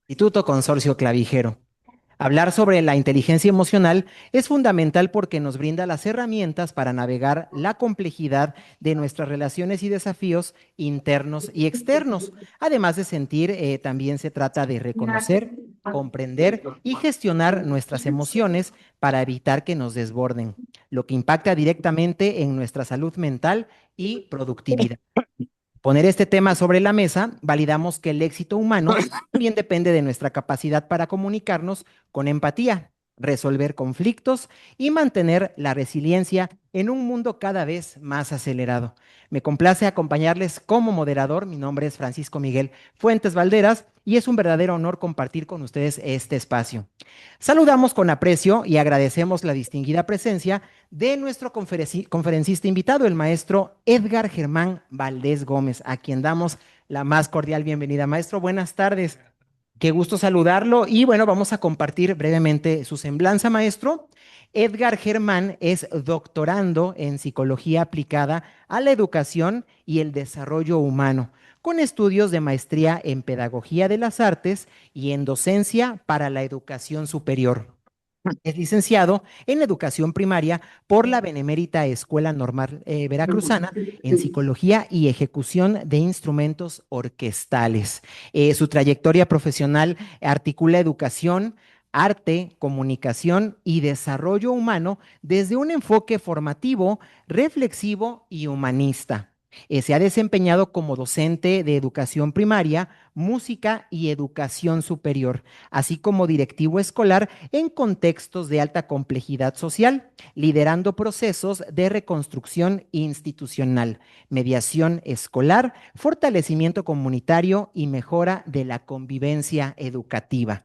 Instituto Consorcio Clavijero. Hablar sobre la inteligencia emocional es fundamental porque nos brinda las herramientas para navegar la complejidad de nuestras relaciones y desafíos internos y externos. Además de sentir, también se trata de reconocer, comprender y gestionar nuestras emociones para evitar que nos desborden, lo que impacta directamente en nuestra salud mental y productividad. Poner este tema sobre la mesa, validamos que el éxito humano también depende de nuestra capacidad para comunicarnos con empatía, resolver conflictos y mantener la resiliencia en un mundo cada vez más acelerado. Me complace acompañarles como moderador. Mi nombre es Francisco Miguel Fuentes Valderas y es un verdadero honor compartir con ustedes este espacio. Saludamos con aprecio y agradecemos la distinguida presencia de nuestro conferencista invitado, el maestro Edgar Germán Valdés Gómez, a quien damos la más cordial bienvenida. Maestro, buenas tardes. Qué gusto saludarlo y bueno, vamos a compartir brevemente su semblanza, maestro. Edgar Germán es doctorando en psicología aplicada a la educación y el desarrollo humano, con estudios de maestría en pedagogía de las artes y en docencia para la educación superior. Es licenciado en educación primaria por la Benemérita Escuela Normal Veracruzana en psicología y ejecución de instrumentos orquestales. Su trayectoria profesional articula educación, arte, comunicación y desarrollo humano desde un enfoque formativo, reflexivo y humanista. Se ha desempeñado como docente de educación primaria, música y educación superior, así como directivo escolar en contextos de alta complejidad social, liderando procesos de reconstrucción institucional, mediación escolar, fortalecimiento comunitario y mejora de la convivencia educativa.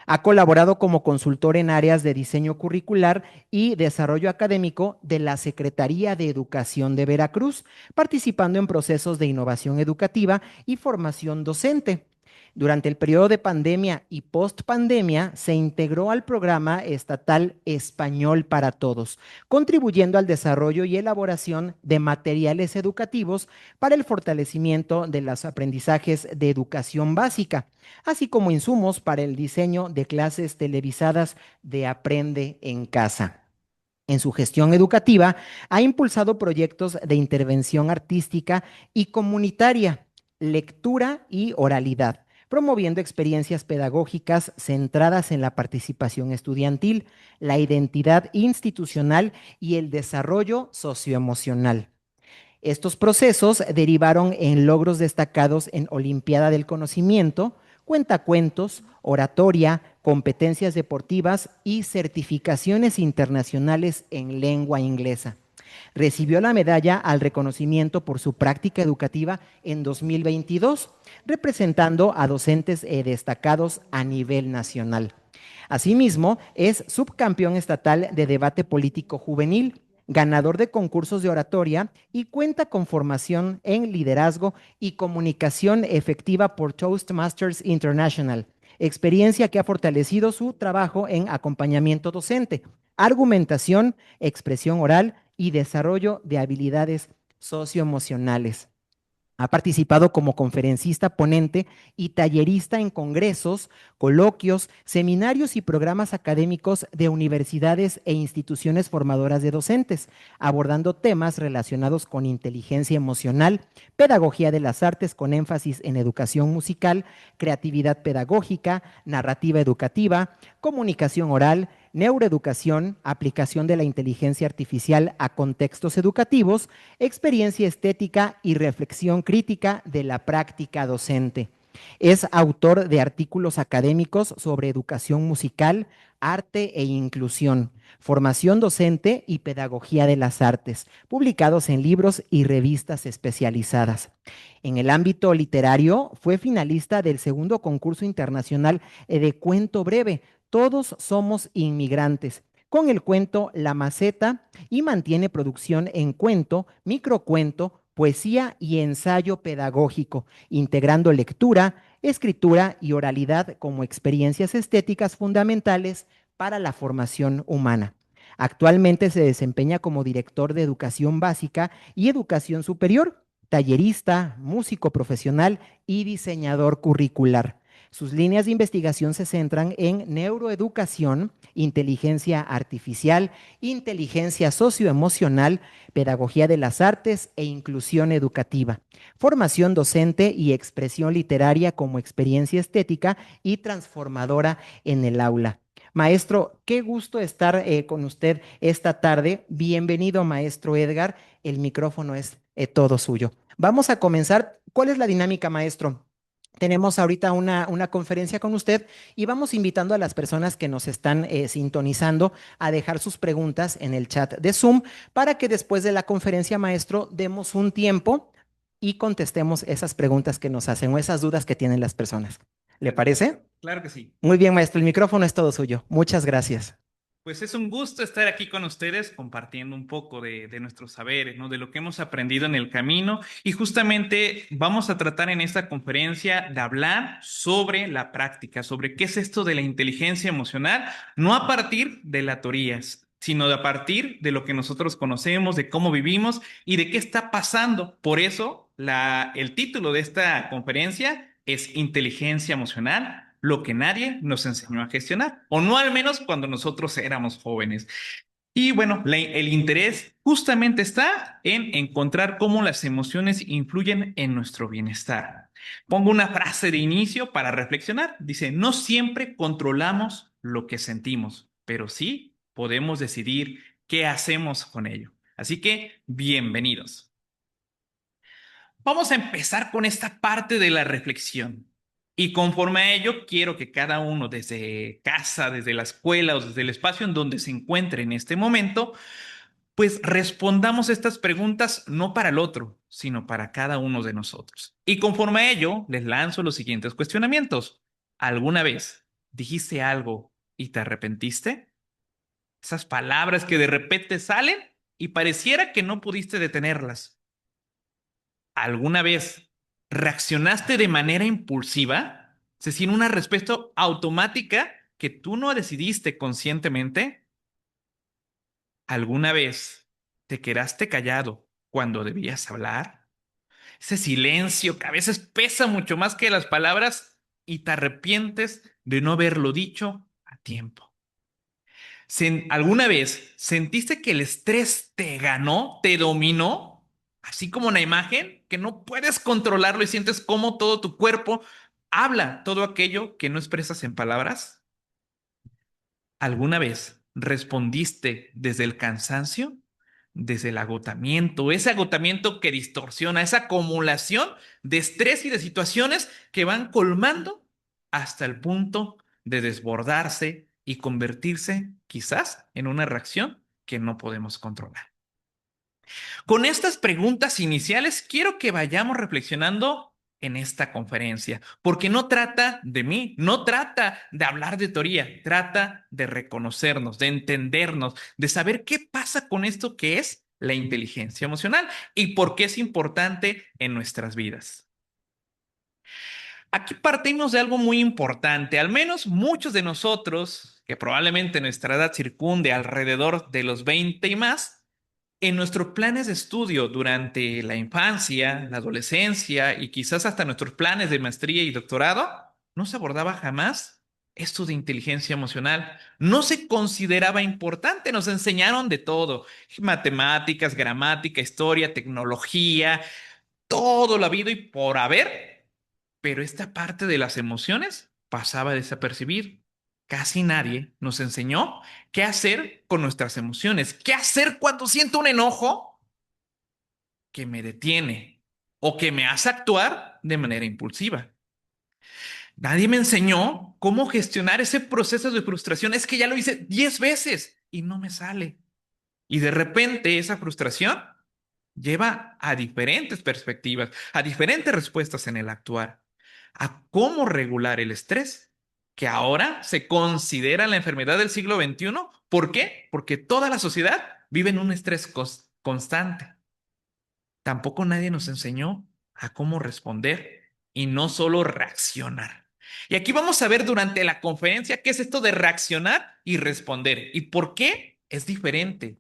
Ha colaborado como consultor en áreas de diseño curricular y desarrollo académico de la Secretaría de Educación de Veracruz, participando en procesos de innovación educativa y formación docente. Durante el periodo de pandemia y post-pandemia se integró al programa estatal Español para Todos, contribuyendo al desarrollo y elaboración de materiales educativos para el fortalecimiento de los aprendizajes de educación básica, así como insumos para el diseño de clases televisadas de Aprende en Casa. En su gestión educativa, ha impulsado proyectos de intervención artística y comunitaria, lectura y oralidad, promoviendo experiencias pedagógicas centradas en la participación estudiantil, la identidad institucional y el desarrollo socioemocional. Estos procesos derivaron en logros destacados en Olimpiada del Conocimiento, cuentacuentos, oratoria, competencias deportivas y certificaciones internacionales en lengua inglesa. Recibió la medalla al reconocimiento por su práctica educativa en 2022, representando a docentes destacados a nivel nacional. Asimismo, es subcampeón estatal de debate político juvenil, ganador de concursos de oratoria y cuenta con formación en liderazgo y comunicación efectiva por Toastmasters International, experiencia que ha fortalecido su trabajo en acompañamiento docente, argumentación, expresión oral y desarrollo de habilidades socioemocionales. Ha participado como conferencista ponente y tallerista en congresos, coloquios, seminarios y programas académicos de universidades e instituciones formadoras de docentes, abordando temas relacionados con inteligencia emocional, pedagogía de las artes con énfasis en educación musical, creatividad pedagógica, narrativa educativa, comunicación oral, neuroeducación, aplicación de la inteligencia artificial a contextos educativos, experiencia estética y reflexión crítica de la práctica docente. Es autor de artículos académicos sobre educación musical, arte e inclusión, formación docente y pedagogía de las artes, publicados en libros y revistas especializadas. En el ámbito literario, fue finalista del segundo concurso internacional de cuento breve, Todos somos inmigrantes, con el cuento La Maceta, y mantiene producción en cuento, microcuento, poesía y ensayo pedagógico, integrando lectura, escritura y oralidad como experiencias estéticas fundamentales para la formación humana. Actualmente se desempeña como director de educación básica y educación superior, tallerista, músico profesional y diseñador curricular. Sus líneas de investigación se centran en neuroeducación, inteligencia artificial, inteligencia socioemocional, pedagogía de las artes e inclusión educativa, formación docente y expresión literaria como experiencia estética y transformadora en el aula. Maestro, qué gusto estar con usted esta tarde. Bienvenido, maestro Edgar. El micrófono es todo suyo. Vamos a comenzar. ¿Cuál es la dinámica, maestro? Tenemos ahorita una conferencia con usted y vamos invitando a las personas que nos están sintonizando a dejar sus preguntas en el chat de Zoom para que después de la conferencia, maestro, demos un tiempo y contestemos esas preguntas que nos hacen o esas dudas que tienen las personas. ¿Le Perfecto. parece? Claro que sí. Muy bien, maestro, el micrófono es todo suyo. Muchas gracias. Pues es un gusto estar aquí con ustedes compartiendo un poco de nuestros saberes, ¿no? De lo que hemos aprendido en el camino. Y justamente vamos a tratar en esta conferencia de hablar sobre la práctica, sobre qué es esto de la inteligencia emocional, no a partir de la teoría, sino a partir de lo que nosotros conocemos, de cómo vivimos y de qué está pasando. Por eso, el título de esta conferencia es Inteligencia Emocional, lo que nadie nos enseñó a gestionar, o no al menos cuando nosotros éramos jóvenes. Y bueno, el interés justamente está en encontrar cómo las emociones influyen en nuestro bienestar. Pongo una frase de inicio para reflexionar. Dice, no siempre controlamos lo que sentimos, pero sí podemos decidir qué hacemos con ello. Así que, bienvenidos. Vamos a empezar con esta parte de la reflexión. Y conforme a ello, quiero que cada uno desde casa, desde la escuela o desde el espacio en donde se encuentre en este momento, pues respondamos estas preguntas no para el otro, sino para cada uno de nosotros. Y conforme a ello, les lanzo los siguientes cuestionamientos. ¿Alguna vez dijiste algo y te arrepentiste? Esas palabras que de repente salen y pareciera que no pudiste detenerlas. ¿Alguna vez reaccionaste de manera impulsiva? Es decir, una respuesta automática que tú no decidiste conscientemente. ¿Alguna vez te quedaste callado cuando debías hablar? Ese silencio que a veces pesa mucho más que las palabras y te arrepientes de no haberlo dicho a tiempo. ¿Alguna vez sentiste que el estrés te ganó, te dominó? Así como una imagen que no puedes controlarlo y sientes cómo todo tu cuerpo habla todo aquello que no expresas en palabras. ¿Alguna vez respondiste desde el cansancio, desde el agotamiento, ese agotamiento que distorsiona, esa acumulación de estrés y de situaciones que van colmando hasta el punto de desbordarse y convertirse quizás en una reacción que no podemos controlar? Con estas preguntas iniciales, quiero que vayamos reflexionando en esta conferencia, porque no trata de mí, no trata de hablar de teoría, trata de reconocernos, de entendernos, de saber qué pasa con esto que es la inteligencia emocional y por qué es importante en nuestras vidas. Aquí partimos de algo muy importante, al menos muchos de nosotros, que probablemente nuestra edad circunde alrededor de los 20 y más, en nuestros planes de estudio durante la infancia, la adolescencia y quizás hasta nuestros planes de maestría y doctorado, no se abordaba jamás esto de inteligencia emocional. No se consideraba importante, nos enseñaron de todo, matemáticas, gramática, historia, tecnología, todo lo habido y por haber, pero esta parte de las emociones pasaba desapercibir. Casi nadie nos enseñó qué hacer con nuestras emociones, qué hacer cuando siento un enojo que me detiene o que me hace actuar de manera impulsiva. Nadie me enseñó cómo gestionar ese proceso de frustración. Es que ya lo hice 10 veces y no me sale. Y de repente esa frustración lleva a diferentes perspectivas, a diferentes respuestas en el actuar, a cómo regular el estrés, que ahora se considera la enfermedad del siglo XXI. ¿Por qué? Porque toda la sociedad vive en un estrés constante. Tampoco nadie nos enseñó a cómo responder y no solo reaccionar. Y aquí vamos a ver durante la conferencia qué es esto de reaccionar y responder y por qué es diferente,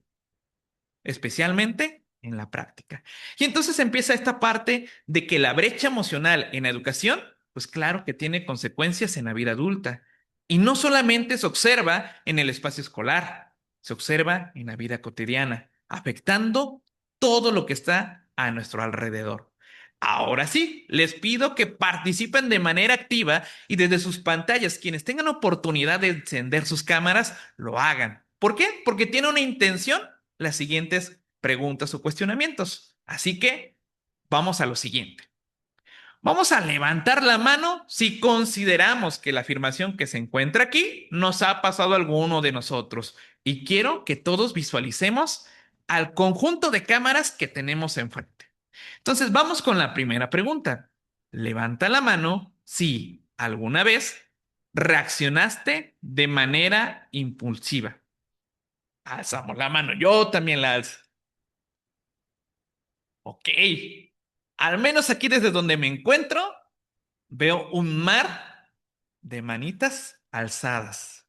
especialmente en la práctica. Y entonces empieza esta parte de que la brecha emocional en la educación, pues claro que tiene consecuencias en la vida adulta. Y no solamente se observa en el espacio escolar, se observa en la vida cotidiana, afectando todo lo que está a nuestro alrededor. Ahora sí, les pido que participen de manera activa y desde sus pantallas, quienes tengan oportunidad de encender sus cámaras, lo hagan. ¿Por qué? Porque tiene una intención las siguientes preguntas o cuestionamientos. Así que vamos a lo siguiente. Vamos a levantar la mano si consideramos que la afirmación que se encuentra aquí nos ha pasado a alguno de nosotros. Y quiero que todos visualicemos al conjunto de cámaras que tenemos enfrente. Entonces, vamos con la primera pregunta. Levanta la mano si alguna vez reaccionaste de manera impulsiva. Alzamos la mano. Yo también la alzo. Ok. Al menos aquí desde donde me encuentro, veo un mar de manitas alzadas.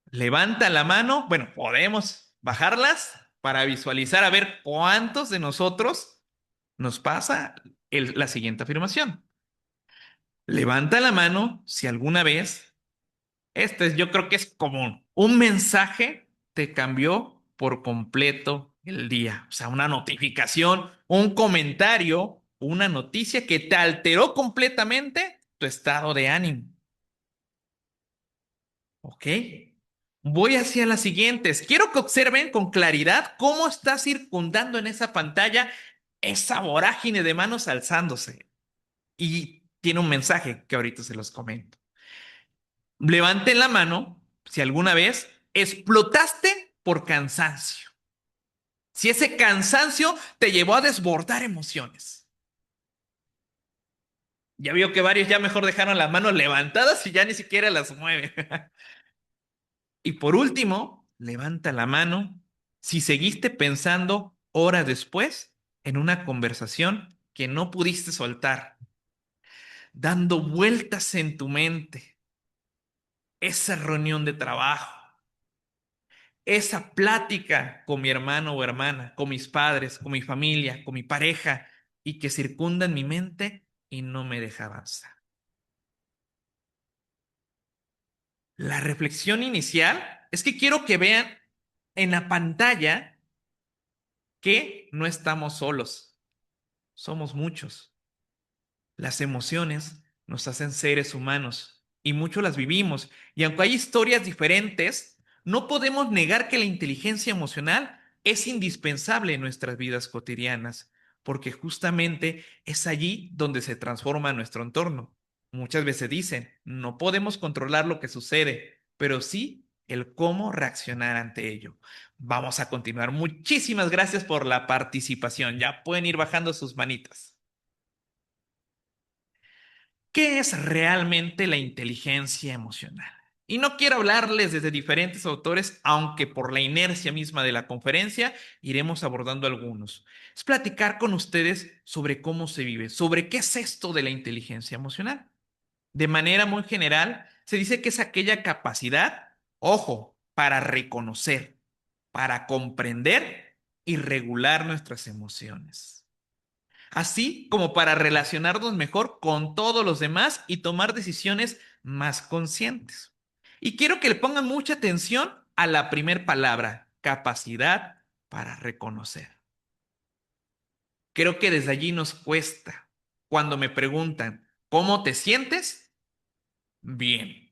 Levanta la mano. Bueno, podemos bajarlas para visualizar a ver cuántos de nosotros nos pasa la siguiente afirmación. Levanta la mano si alguna vez, yo creo que es común, un mensaje te cambió por completo el día. O sea, una notificación, un comentario, una noticia que te alteró completamente tu estado de ánimo. ¿Ok? Voy hacia las siguientes. Quiero que observen con claridad cómo está circundando en esa pantalla esa vorágine de manos alzándose. Y tiene un mensaje que ahorita se los comento. Levanten la mano si alguna vez explotaste por cansancio. Si ese cansancio te llevó a desbordar emociones. Ya vio que varios ya mejor dejaron las manos levantadas y ya ni siquiera las mueven. Y por último, levanta la mano si seguiste pensando horas después en una conversación que no pudiste soltar, dando vueltas en tu mente, esa reunión de trabajo, esa plática con mi hermano o hermana, con mis padres, con mi familia, con mi pareja, y que circundan mi mente y no me deja avanzar. La reflexión inicial es que quiero que vean en la pantalla que no estamos solos, somos muchos. Las emociones nos hacen seres humanos y muchos las vivimos. Y aunque hay historias diferentes, no podemos negar que la inteligencia emocional es indispensable en nuestras vidas cotidianas, porque justamente es allí donde se transforma nuestro entorno. Muchas veces dicen, no podemos controlar lo que sucede, pero sí el cómo reaccionar ante ello. Vamos a continuar. Muchísimas gracias por la participación. Ya pueden ir bajando sus manitas. ¿Qué es realmente la inteligencia emocional? Y no quiero hablarles desde diferentes autores, aunque por la inercia misma de la conferencia iremos abordando algunos. Es platicar con ustedes sobre cómo se vive, sobre qué es esto de la inteligencia emocional. De manera muy general, se dice que es aquella capacidad, ojo, para reconocer, para comprender y regular nuestras emociones, así como para relacionarnos mejor con todos los demás y tomar decisiones más conscientes. Y quiero que le pongan mucha atención a la primera palabra, capacidad para reconocer. Creo que desde allí nos cuesta. Cuando me preguntan, ¿cómo te sientes? Bien.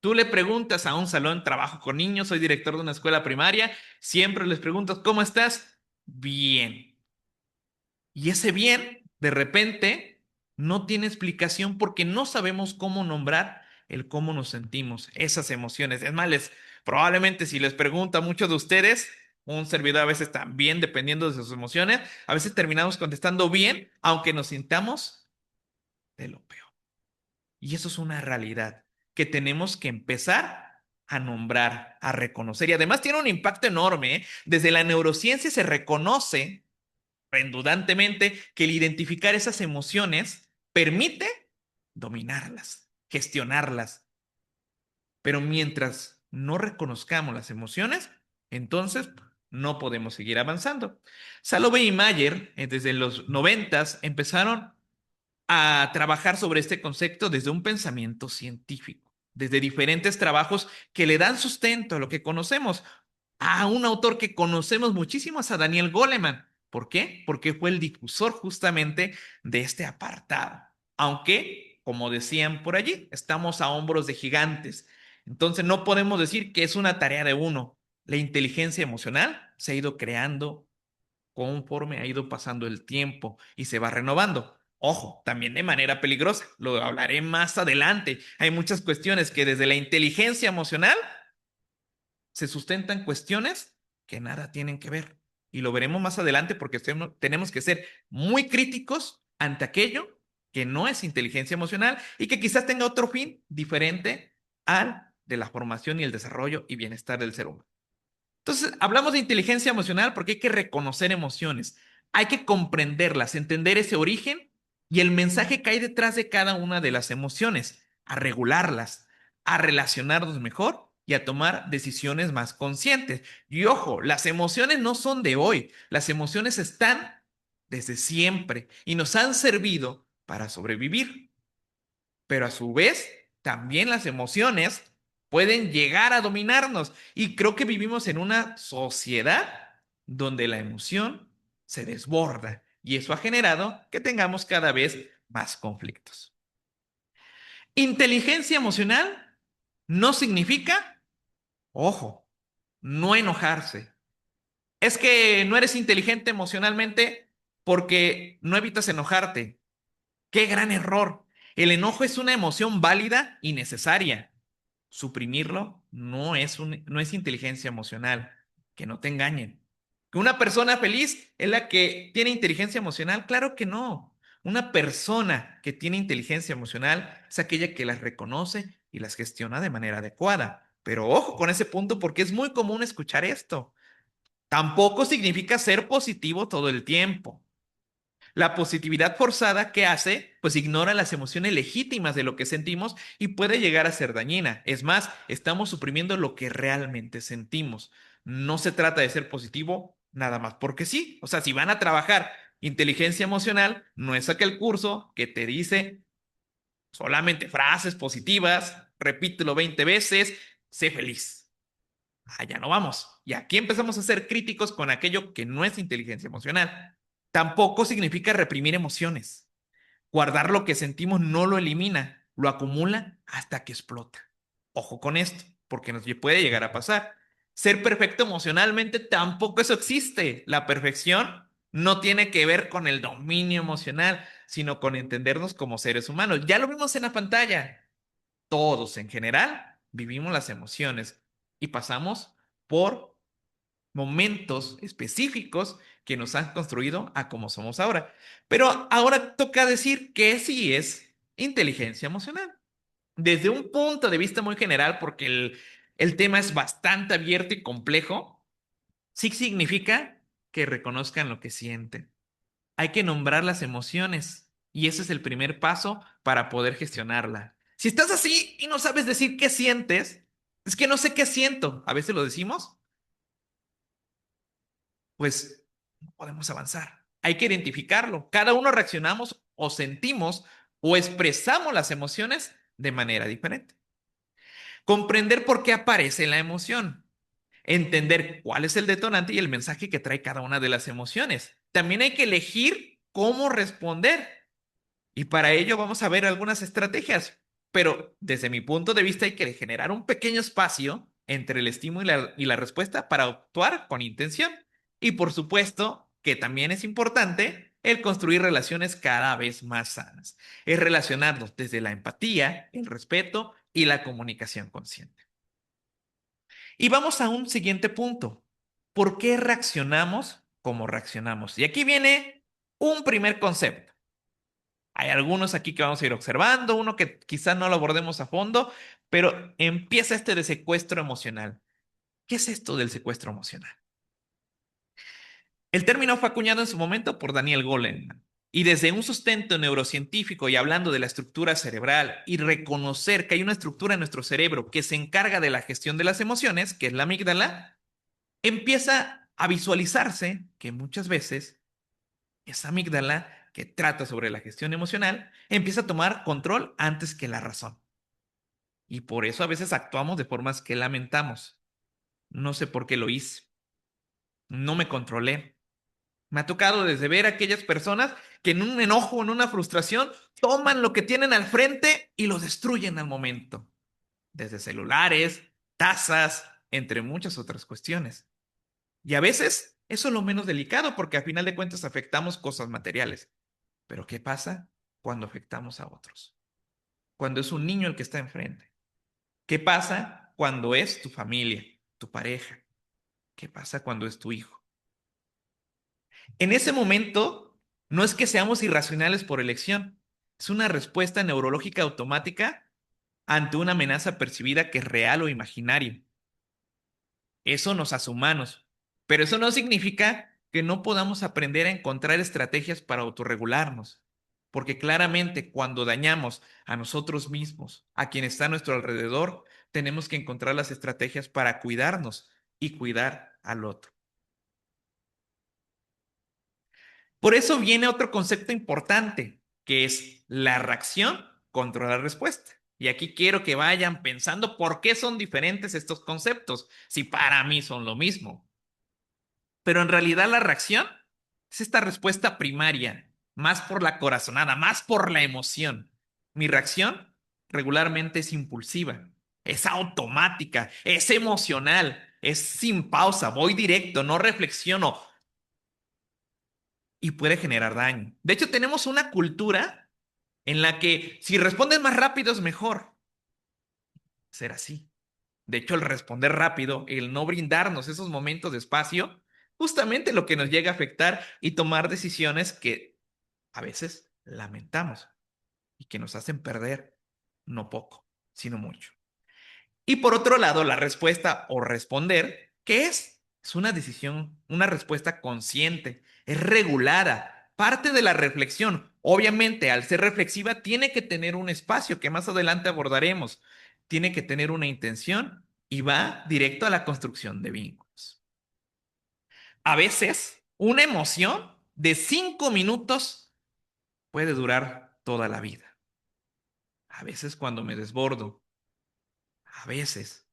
Tú le preguntas a un salón, trabajo con niños, soy director de una escuela primaria, siempre les preguntas, ¿cómo estás? Bien. Y ese bien, de repente, no tiene explicación porque no sabemos cómo nombrar el cómo nos sentimos, esas emociones. Es más, probablemente si les pregunto a muchos de ustedes, un servidor a veces también, dependiendo de sus emociones, a veces terminamos contestando bien, aunque nos sintamos de lo peor. Y eso es una realidad que tenemos que empezar a nombrar, a reconocer. Y además tiene un impacto enorme, ¿eh? Desde la neurociencia se reconoce redundantemente que el identificar esas emociones permite dominarlas, gestionarlas. Pero mientras no reconozcamos las emociones, entonces no podemos seguir avanzando. Salovey y Mayer, desde los noventas, empezaron a trabajar sobre este concepto desde un pensamiento científico, desde diferentes trabajos que le dan sustento a lo que conocemos. A un autor que conocemos muchísimo es a Daniel Goleman. ¿Por qué? Porque fue el difusor justamente de este apartado. Aunque, como decían por allí, estamos a hombros de gigantes. Entonces no podemos decir que es una tarea de uno. La inteligencia emocional se ha ido creando conforme ha ido pasando el tiempo y se va renovando. Ojo, también de manera peligrosa, lo hablaré más adelante. Hay muchas cuestiones que desde la inteligencia emocional se sustentan cuestiones que nada tienen que ver. Y lo veremos más adelante porque tenemos que ser muy críticos ante aquello que no es inteligencia emocional y que quizás tenga otro fin diferente al de la formación y el desarrollo y bienestar del ser humano. Entonces, hablamos de inteligencia emocional porque hay que reconocer emociones, hay que comprenderlas, entender ese origen y el mensaje que hay detrás de cada una de las emociones, a regularlas, a relacionarnos mejor y a tomar decisiones más conscientes. Y ojo, las emociones no son de hoy, las emociones están desde siempre y nos han servido para sobrevivir, pero a su vez, también las emociones pueden llegar a dominarnos. Y creo que vivimos en una sociedad donde la emoción se desborda y eso ha generado que tengamos cada vez más conflictos. Inteligencia emocional no significa, ojo, no enojarse. Es que no eres inteligente emocionalmente porque no evitas enojarte. ¡Qué gran error! El enojo es una emoción válida y necesaria. Suprimirlo no es inteligencia emocional. Que no te engañen. ¿Que una persona feliz es la que tiene inteligencia emocional? Claro que no. Una persona que tiene inteligencia emocional es aquella que las reconoce y las gestiona de manera adecuada. Pero ojo con ese punto porque es muy común escuchar esto. Tampoco significa ser positivo todo el tiempo. La positividad forzada, ¿qué hace? Pues ignora las emociones legítimas de lo que sentimos y puede llegar a ser dañina. Es más, estamos suprimiendo lo que realmente sentimos. No se trata de ser positivo nada más porque sí. O sea, si van a trabajar inteligencia emocional, no es aquel curso que te dice solamente frases positivas, repítelo 20 veces, sé feliz. Allá no vamos. Y aquí empezamos a ser críticos con aquello que no es inteligencia emocional. Tampoco significa reprimir emociones. Guardar lo que sentimos no lo elimina, lo acumula hasta que explota. Ojo con esto, porque nos puede llegar a pasar. Ser perfecto emocionalmente tampoco eso existe. La perfección no tiene que ver con el dominio emocional, sino con entendernos como seres humanos. Ya lo vimos en la pantalla. Todos en general vivimos las emociones y pasamos por momentos específicos que nos han construido a como somos ahora. Pero ahora toca decir que sí es inteligencia emocional. Desde un punto de vista muy general, porque el tema es bastante abierto y complejo, sí significa que reconozcan lo que sienten. Hay que nombrar las emociones y ese es el primer paso para poder gestionarla. Si estás así y no sabes decir qué sientes, es que no sé qué siento, a veces lo decimos, pues no podemos avanzar. Hay que identificarlo. Cada uno reaccionamos o sentimos o expresamos las emociones de manera diferente. Comprender por qué aparece la emoción. Entender cuál es el detonante y el mensaje que trae cada una de las emociones. También hay que elegir cómo responder. Y para ello vamos a ver algunas estrategias. Pero desde mi punto de vista hay que generar un pequeño espacio entre el estímulo y la respuesta para actuar con intención. Y por supuesto que también es importante el construir relaciones cada vez más sanas. Es relacionarnos desde la empatía, el respeto y la comunicación consciente. Y vamos a un siguiente punto. ¿Por qué reaccionamos como reaccionamos? Y aquí viene un primer concepto. Hay algunos aquí que vamos a ir observando, uno que quizás no lo abordemos a fondo, pero empieza este de secuestro emocional. ¿Qué es esto del secuestro emocional? El término fue acuñado en su momento por Daniel Goleman. Y desde un sustento neurocientífico y hablando de la estructura cerebral y reconocer que hay una estructura en nuestro cerebro que se encarga de la gestión de las emociones, que es la amígdala, empieza a visualizarse que muchas veces esa amígdala que trata sobre la gestión emocional empieza a tomar control antes que la razón. Y por eso a veces actuamos de formas que lamentamos. No sé por qué lo hice. No me controlé. Me ha tocado desde ver a aquellas personas que en un enojo, en una frustración, toman lo que tienen al frente y lo destruyen al momento. Desde celulares, tazas, entre muchas otras cuestiones. Y a veces eso es lo menos delicado porque a final de cuentas afectamos cosas materiales. Pero ¿qué pasa cuando afectamos a otros? Cuando es un niño el que está enfrente. ¿Qué pasa cuando es tu familia, tu pareja? ¿Qué pasa cuando es tu hijo? En ese momento, no es que seamos irracionales por elección, es una respuesta neurológica automática ante una amenaza percibida que es real o imaginario. Eso nos hace humanos, pero eso no significa que no podamos aprender a encontrar estrategias para autorregularnos, porque claramente cuando dañamos a nosotros mismos, a quien está a nuestro alrededor, tenemos que encontrar las estrategias para cuidarnos y cuidar al otro. Por eso viene otro concepto importante, que es la reacción contra la respuesta. Y aquí quiero que vayan pensando por qué son diferentes estos conceptos, si para mí son lo mismo. Pero en realidad la reacción es esta respuesta primaria, más por la corazonada, más por la emoción. Mi reacción regularmente es impulsiva, es automática, es emocional, es sin pausa, voy directo, no reflexiono, y puede generar daño. De hecho, tenemos una cultura en la que si respondes más rápido es mejor. Ser así. De hecho, el responder rápido, el no brindarnos esos momentos de espacio, justamente lo que nos llega a afectar y tomar decisiones que a veces lamentamos y que nos hacen perder no poco, sino mucho. Y por otro lado, la respuesta o responder, ¿qué es? Es una decisión, una respuesta consciente, es regulada, parte de la reflexión. Obviamente, al ser reflexiva, tiene que tener un espacio que más adelante abordaremos, tiene que tener una intención y va directo a la construcción de vínculos. A veces, una emoción de 5 minutos puede durar toda la vida. A veces cuando me desbordo, a veces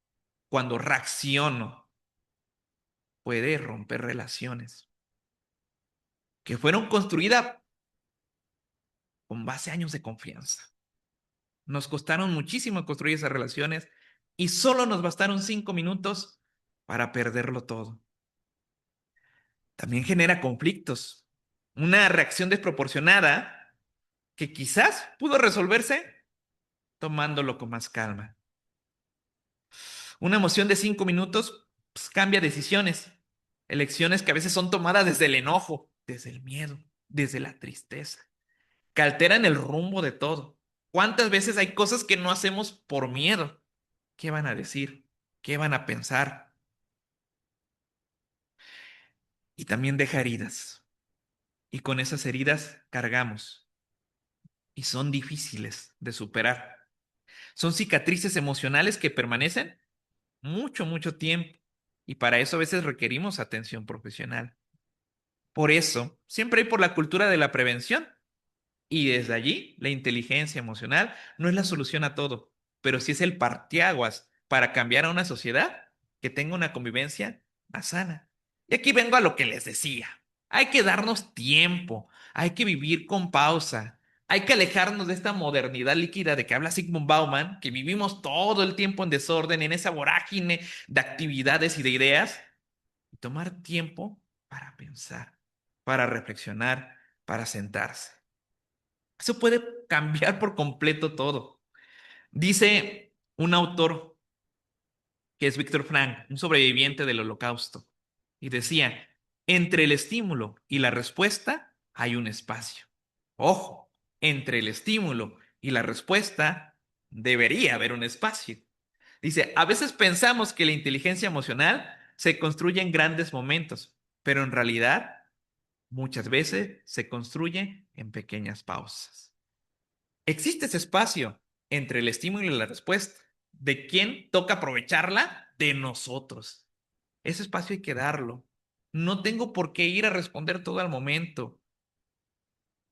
cuando reacciono, puede romper relaciones que fueron construidas con base a años de confianza. Nos costaron muchísimo construir esas relaciones y solo nos bastaron 5 minutos para perderlo todo. También genera conflictos, una reacción desproporcionada que quizás pudo resolverse tomándolo con más calma. Una emoción de 5 minutos pues, cambia decisiones, elecciones que a veces son tomadas desde el enojo, desde el miedo, desde la tristeza, que alteran el rumbo de todo. ¿Cuántas veces hay cosas que no hacemos por miedo? ¿Qué van a decir? ¿Qué van a pensar? Y también deja heridas. Y con esas heridas cargamos. Y son difíciles de superar. Son cicatrices emocionales que permanecen mucho, mucho tiempo. Y para eso a veces requerimos atención profesional. Por eso, siempre hay por la cultura de la prevención. Y desde allí, la inteligencia emocional no es la solución a todo, pero sí es el parteaguas para cambiar a una sociedad que tenga una convivencia más sana. Y aquí vengo a lo que les decía. Hay que darnos tiempo, hay que vivir con pausa, hay que alejarnos de esta modernidad líquida de que habla Sigmund Bauman, que vivimos todo el tiempo en desorden, en esa vorágine de actividades y de ideas, y tomar tiempo para pensar, para reflexionar, para sentarse. Eso puede cambiar por completo todo. Dice un autor que es Víctor Frank, un sobreviviente del Holocausto, y decía, entre el estímulo y la respuesta hay un espacio. Ojo, entre el estímulo y la respuesta debería haber un espacio. Dice, a veces pensamos que la inteligencia emocional se construye en grandes momentos, pero en realidad muchas veces se construye en pequeñas pausas. Existe ese espacio entre el estímulo y la respuesta. ¿De quién toca aprovecharla? De nosotros. Ese espacio hay que darlo. No tengo por qué ir a responder todo al momento.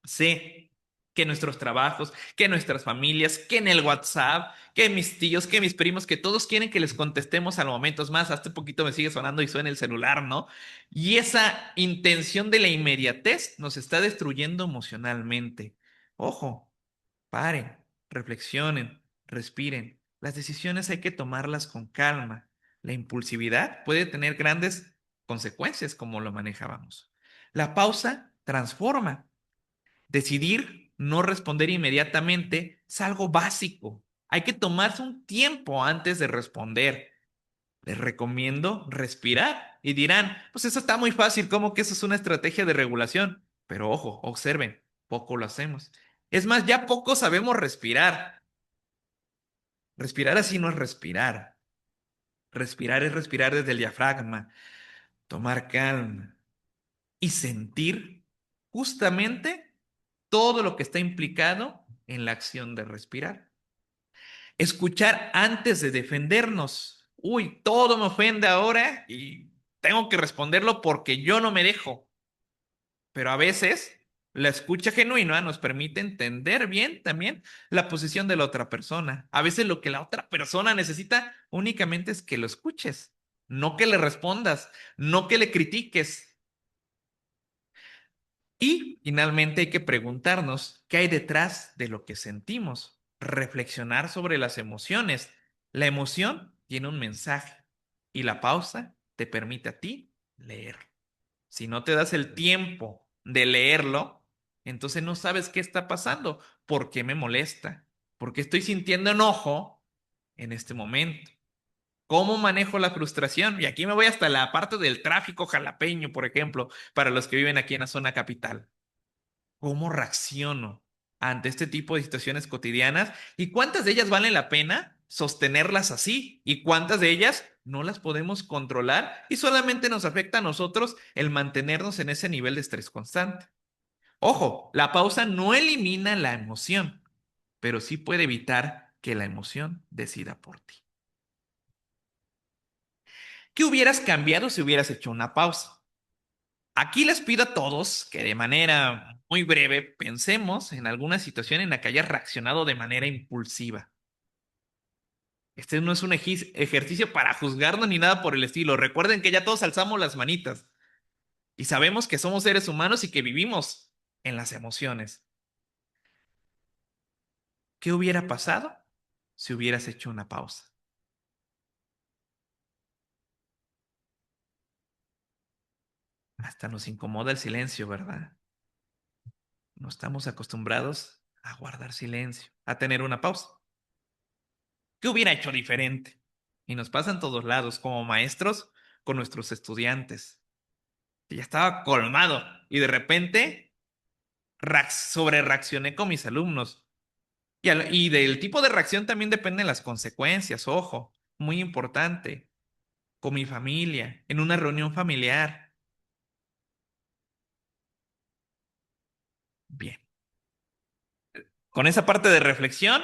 Sé que nuestros trabajos, que nuestras familias, que en el WhatsApp, que mis tíos, que mis primos, que todos quieren que les contestemos al momento. Es más, hasta un poquito me sigue sonando y suena el celular, ¿no? Y esa intención de la inmediatez nos está destruyendo emocionalmente. Ojo, paren, reflexionen, respiren. Las decisiones hay que tomarlas con calma. La impulsividad puede tener grandes consecuencias como lo manejábamos. La pausa transforma. Decidir no responder inmediatamente es algo básico. Hay que tomarse un tiempo antes de responder. Les recomiendo respirar y dirán, pues eso está muy fácil, ¿cómo que eso es una estrategia de regulación? Pero ojo, observen, poco lo hacemos. Es más, ya poco sabemos respirar. Respirar así no es respirar. Respirar es respirar desde el diafragma, tomar calma y sentir justamente todo lo que está implicado en la acción de respirar. Escuchar antes de defendernos. Uy, todo me ofende ahora y tengo que responderlo porque yo no me dejo. Pero a veces la escucha genuina nos permite entender bien también la posición de la otra persona. A veces lo que la otra persona necesita únicamente es que lo escuches, no que le respondas, no que le critiques. Y finalmente hay que preguntarnos qué hay detrás de lo que sentimos, reflexionar sobre las emociones. La emoción tiene un mensaje y la pausa te permite a ti leer. Si no te das el tiempo de leerlo, entonces no sabes qué está pasando, por qué me molesta, por qué estoy sintiendo enojo en este momento. ¿Cómo manejo la frustración? Y aquí me voy hasta la parte del tráfico jalapeño, por ejemplo, para los que viven aquí en la zona capital. ¿Cómo reacciono ante este tipo de situaciones cotidianas? ¿Y cuántas de ellas valen la pena sostenerlas así? ¿Y cuántas de ellas no las podemos controlar y solamente nos afecta a nosotros el mantenernos en ese nivel de estrés constante? Ojo, la pausa no elimina la emoción, pero sí puede evitar que la emoción decida por ti. ¿Qué hubieras cambiado si hubieras hecho una pausa? Aquí les pido a todos que de manera muy breve pensemos en alguna situación en la que hayas reaccionado de manera impulsiva. Este no es un ejercicio para juzgarnos ni nada por el estilo. Recuerden que ya todos alzamos las manitas y sabemos que somos seres humanos y que vivimos en las emociones. ¿Qué hubiera pasado si hubieras hecho una pausa? Hasta nos incomoda el silencio, ¿verdad? No estamos acostumbrados a guardar silencio, a tener una pausa. ¿Qué hubiera hecho diferente? Y nos pasa en todos lados, como maestros con nuestros estudiantes. Que ya estaba colmado y de repente sobre reaccioné con mis alumnos. Y del tipo de reacción también dependen las consecuencias, ojo, muy importante. Con mi familia, en una reunión familiar. Bien, con esa parte de reflexión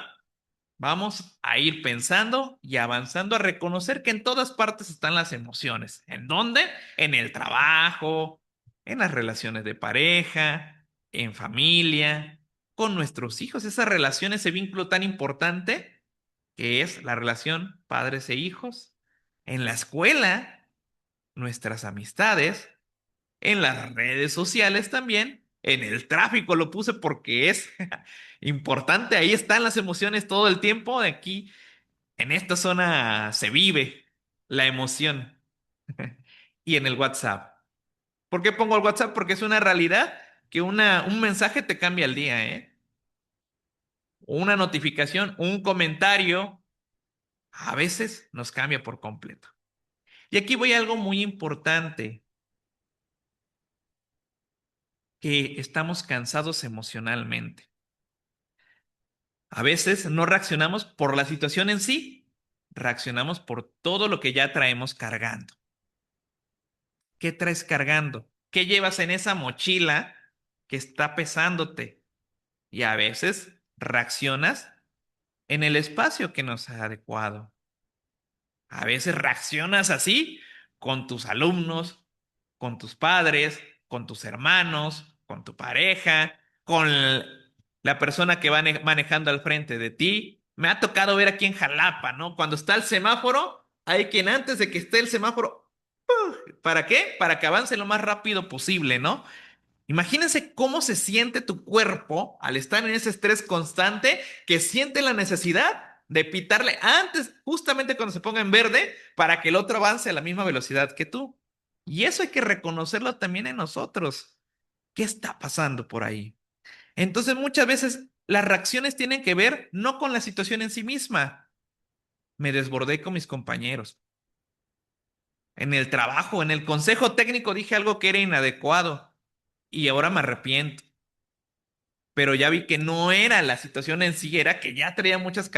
vamos a ir pensando y avanzando a reconocer que en todas partes están las emociones. ¿En dónde? En el trabajo, en las relaciones de pareja, en familia, con nuestros hijos. Esa relación, ese vínculo tan importante que es la relación padres e hijos. En la escuela, nuestras amistades. En las redes sociales también. En el tráfico lo puse porque es importante. Ahí están las emociones todo el tiempo. Aquí en esta zona se vive la emoción. Y en el WhatsApp. ¿Por qué pongo el WhatsApp? Porque es una realidad que un mensaje te cambia el día, ¿eh? Una notificación, un comentario, a veces nos cambia por completo. Y aquí voy a algo muy importante, que estamos cansados emocionalmente. A veces no reaccionamos por la situación en sí, reaccionamos por todo lo que ya traemos cargando. ¿Qué traes cargando? ¿Qué llevas en esa mochila que está pesándote? Y a veces reaccionas en el espacio que no sea adecuado. A veces reaccionas así con tus alumnos, con tus padres, con tus hermanos, con tu pareja, con la persona que va manejando al frente de ti. Me ha tocado ver aquí en Jalapa, ¿no? Cuando está el semáforo, hay quien antes de que esté el semáforo, ¿para qué? Para que avance lo más rápido posible, ¿no? Imagínense cómo se siente tu cuerpo al estar en ese estrés constante que siente la necesidad de pitarle antes, justamente cuando se ponga en verde, para que el otro avance a la misma velocidad que tú. Y eso hay que reconocerlo también en nosotros. ¿Qué está pasando por ahí? Entonces muchas veces las reacciones tienen que ver no con la situación en sí misma. Me desbordé con mis compañeros. En el trabajo, en el consejo técnico dije algo que era inadecuado y ahora me arrepiento, pero ya vi que no era la situación en sí, era que ya traía muchas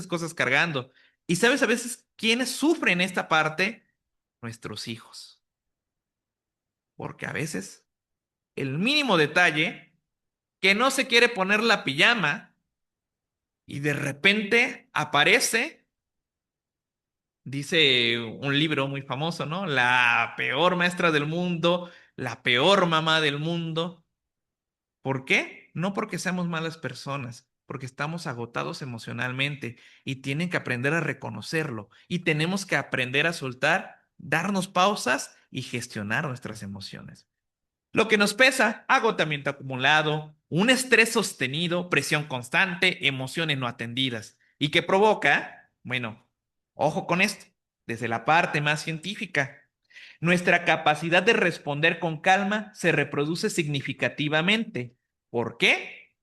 cosas cargando. Y sabes, a veces, ¿quiénes sufren esta parte? Nuestros hijos. Porque a veces, el mínimo detalle, que no se quiere poner la pijama y de repente aparece, dice un libro muy famoso, ¿no? La peor maestra del mundo, la peor mamá del mundo. ¿Por qué? No porque seamos malas personas, porque estamos agotados emocionalmente y tienen que aprender a reconocerlo y tenemos que aprender a soltar, darnos pausas y gestionar nuestras emociones. Lo que nos pesa, agotamiento acumulado, un estrés sostenido, presión constante, emociones no atendidas y que provoca, bueno, ojo con esto, desde la parte más científica. Nuestra capacidad de responder con calma se reproduce significativamente. ¿Por qué?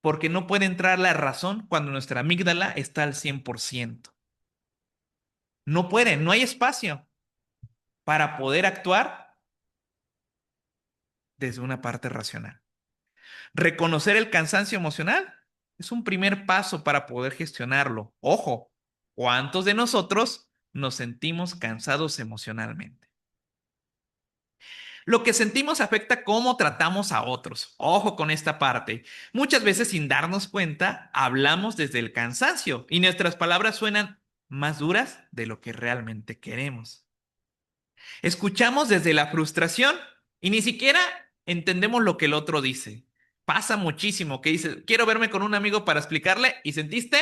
Porque no puede entrar la razón cuando nuestra amígdala está al 100%. No puede, no hay espacio para poder actuar desde una parte racional. Reconocer el cansancio emocional es un primer paso para poder gestionarlo. Ojo, ¿cuántos de nosotros nos sentimos cansados emocionalmente? Lo que sentimos afecta cómo tratamos a otros. Ojo con esta parte. Muchas veces sin darnos cuenta, hablamos desde el cansancio y nuestras palabras suenan más duras de lo que realmente queremos. Escuchamos desde la frustración y ni siquiera entendemos lo que el otro dice. Pasa muchísimo que dices, quiero verme con un amigo para explicarle y sentiste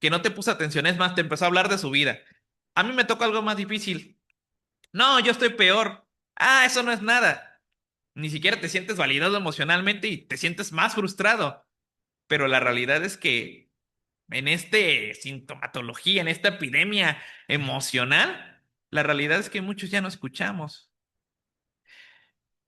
que no te puso atención, es más, te empezó a hablar de su vida. A mí me toca algo más difícil. No, yo estoy peor. Ah, eso no es nada. Ni siquiera te sientes validado emocionalmente y te sientes más frustrado. Pero la realidad es que en esta sintomatología, en esta epidemia emocional, la realidad es que muchos ya no escuchamos.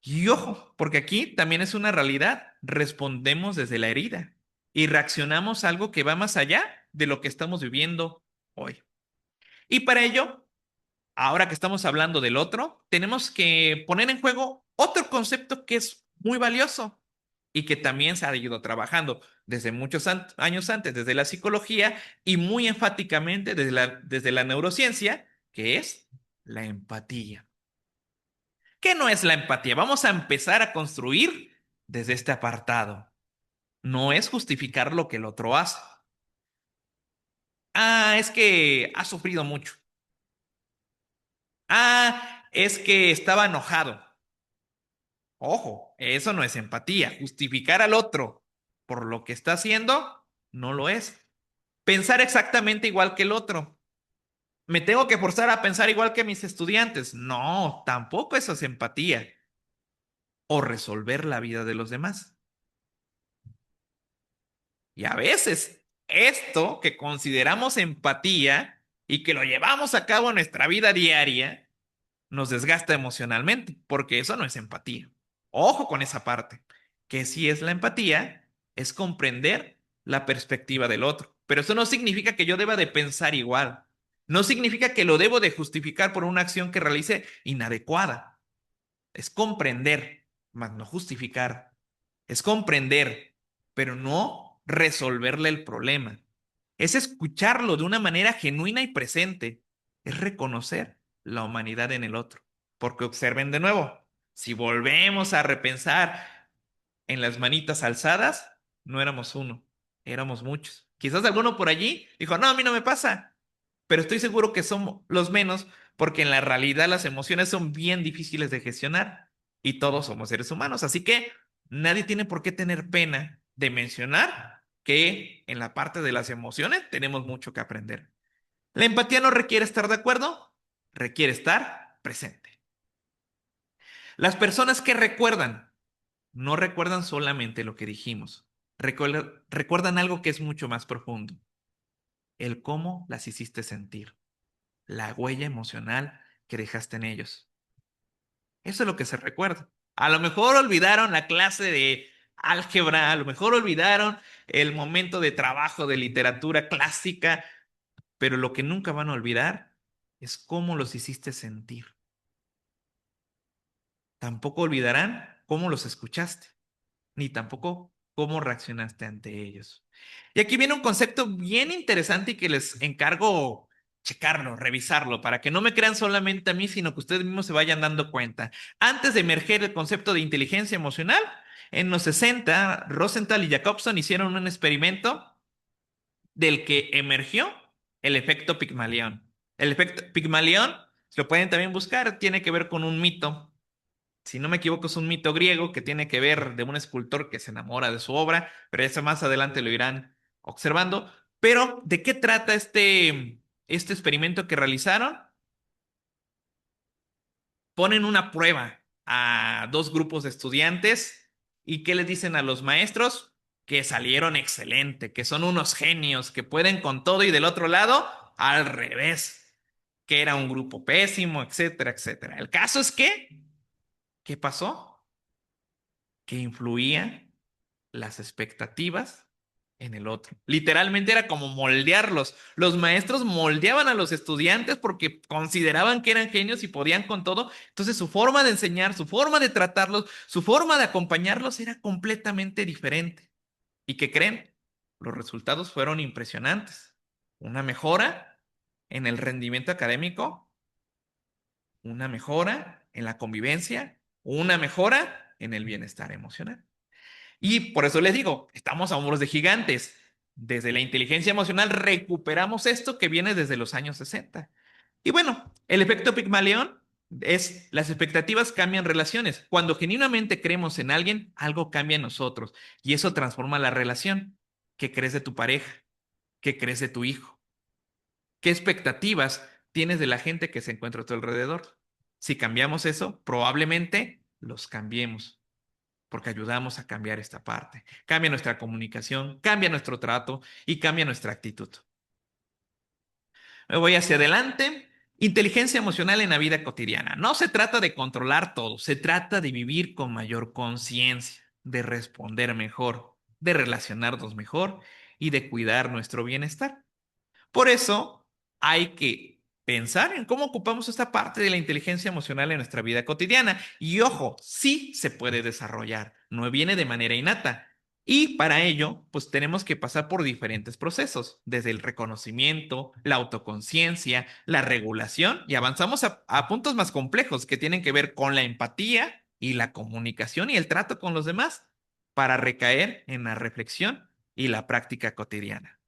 Y ojo, porque aquí también es una realidad. Respondemos desde la herida y reaccionamos a algo que va más allá de lo que estamos viviendo hoy. Y para ello, ahora que estamos hablando del otro, tenemos que poner en juego otro concepto que es muy valioso y que también se ha ido trabajando desde muchos años antes, desde la psicología y muy enfáticamente desde la neurociencia, que es la empatía. ¿Qué no es la empatía? Vamos a empezar a construir desde este apartado. No es justificar lo que el otro hace. Ah, es que ha sufrido mucho. Ah, es que estaba enojado. Ojo, eso no es empatía. Justificar al otro por lo que está haciendo no lo es. Pensar exactamente igual que el otro. ¿Me tengo que forzar a pensar igual que mis estudiantes? No, tampoco eso es empatía. O resolver la vida de los demás. Y a veces esto que consideramos empatía y que lo llevamos a cabo en nuestra vida diaria nos desgasta emocionalmente, porque eso no es empatía. Ojo con esa parte. Que si es la empatía, es comprender la perspectiva del otro. Pero eso no significa que yo deba de pensar igual. No significa que lo debo de justificar por una acción que realice inadecuada. Es comprender, más no justificar. Es comprender, pero no resolverle el problema. Es escucharlo de una manera genuina y presente. Es reconocer la humanidad en el otro. Porque observen de nuevo, si volvemos a repensar en las manitas alzadas, no éramos uno, éramos muchos. Quizás alguno por allí dijo, no, a mí no me pasa, pero estoy seguro que somos los menos porque en la realidad las emociones son bien difíciles de gestionar y todos somos seres humanos. Así que nadie tiene por qué tener pena de mencionar que en la parte de las emociones tenemos mucho que aprender. La empatía no requiere estar de acuerdo, requiere estar presente. Las personas que recuerdan no recuerdan solamente lo que dijimos, recuerdan algo que es mucho más profundo, el cómo las hiciste sentir, la huella emocional que dejaste en ellos. Eso es lo que se recuerda. A lo mejor olvidaron la clase de álgebra, a lo mejor olvidaron el momento de trabajo de literatura clásica, pero lo que nunca van a olvidar es cómo los hiciste sentir. Tampoco olvidarán cómo los escuchaste, ni tampoco cómo reaccionaste ante ellos. Y aquí viene un concepto bien interesante y que les encargo checarlo, revisarlo, para que no me crean solamente a mí, sino que ustedes mismos se vayan dando cuenta. Antes de emerger el concepto de inteligencia emocional, en los 60, Rosenthal y Jacobson hicieron un experimento del que emergió el efecto Pigmalión. El efecto Pigmalión, si lo pueden también buscar, tiene que ver con un mito, si no me equivoco, es un mito griego que tiene que ver de un escultor que se enamora de su obra, pero eso más adelante lo irán observando. Pero, ¿de qué trata este experimento que realizaron? Ponen una prueba a dos grupos de estudiantes y ¿qué les dicen a los maestros? Que salieron excelente, que son unos genios, que pueden con todo y del otro lado, al revés, que era un grupo pésimo, etcétera, etcétera. El caso es que, ¿qué pasó? Que influía las expectativas en el otro. Literalmente era como moldearlos. Los maestros moldeaban a los estudiantes porque consideraban que eran genios y podían con todo. Entonces su forma de enseñar, su forma de tratarlos, su forma de acompañarlos era completamente diferente. ¿Y qué creen? Los resultados fueron impresionantes. Una mejora en el rendimiento académico, una mejora en la convivencia, una mejora en el bienestar emocional. Y por eso les digo, estamos a hombros de gigantes. Desde la inteligencia emocional recuperamos esto que viene desde los años 60. Y bueno, el efecto Pigmalión es las expectativas cambian relaciones. Cuando genuinamente creemos en alguien, algo cambia en nosotros y eso transforma la relación. ¿Qué crees de tu pareja? ¿Qué crees de tu hijo? ¿Qué expectativas tienes de la gente que se encuentra a tu alrededor? Si cambiamos eso, probablemente los cambiemos porque ayudamos a cambiar esta parte. Cambia nuestra comunicación, cambia nuestro trato y cambia nuestra actitud. Me voy hacia adelante. Inteligencia emocional en la vida cotidiana. No se trata de controlar todo, se trata de vivir con mayor conciencia, de responder mejor, de relacionarnos mejor y de cuidar nuestro bienestar. Por eso hay que pensar en cómo ocupamos esta parte de la inteligencia emocional en nuestra vida cotidiana. Y ojo, sí se puede desarrollar, no viene de manera innata. Y para ello, pues tenemos que pasar por diferentes procesos, desde el reconocimiento, la autoconciencia, la regulación, y avanzamos a puntos más complejos que tienen que ver con la empatía y la comunicación y el trato con los demás, para recaer en la reflexión y la práctica cotidiana.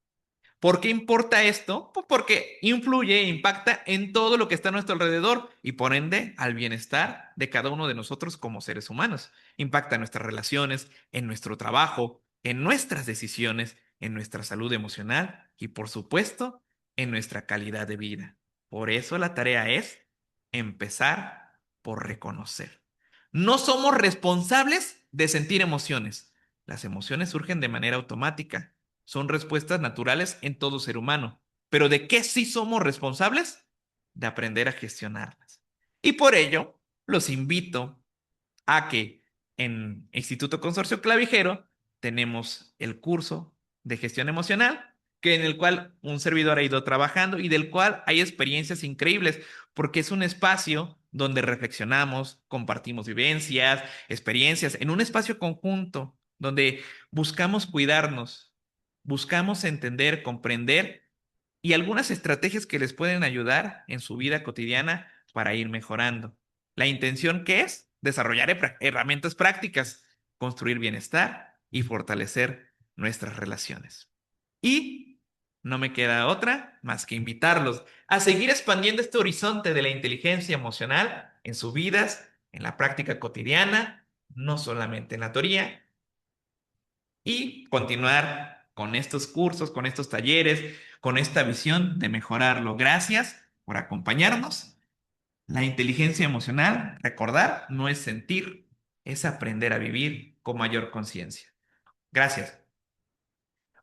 ¿Por qué importa esto? Pues porque influye e impacta en todo lo que está a nuestro alrededor y por ende al bienestar de cada uno de nosotros como seres humanos. Impacta en nuestras relaciones, en nuestro trabajo, en nuestras decisiones, en nuestra salud emocional y por supuesto en nuestra calidad de vida. Por eso la tarea es empezar por reconocer. No somos responsables de sentir emociones. Las emociones surgen de manera automática, son respuestas naturales en todo ser humano. Pero ¿de qué sí somos responsables? De aprender a gestionarlas. Y por ello, los invito a que en Instituto Consorcio Clavijero tenemos el curso de gestión emocional, que en el cual un servidor ha ido trabajando y del cual hay experiencias increíbles, porque es un espacio donde reflexionamos, compartimos vivencias, experiencias, en un espacio conjunto, donde buscamos cuidarnos, buscamos entender, comprender y algunas estrategias que les pueden ayudar en su vida cotidiana para ir mejorando. La intención que es desarrollar herramientas prácticas, construir bienestar y fortalecer nuestras relaciones. Y no me queda otra más que invitarlos a seguir expandiendo este horizonte de la inteligencia emocional en sus vidas, en la práctica cotidiana, no solamente en la teoría, y continuar con estos cursos, con estos talleres, con esta visión de mejorarlo. Gracias por acompañarnos. La inteligencia emocional, recordar, no es sentir, es aprender a vivir con mayor conciencia. Gracias.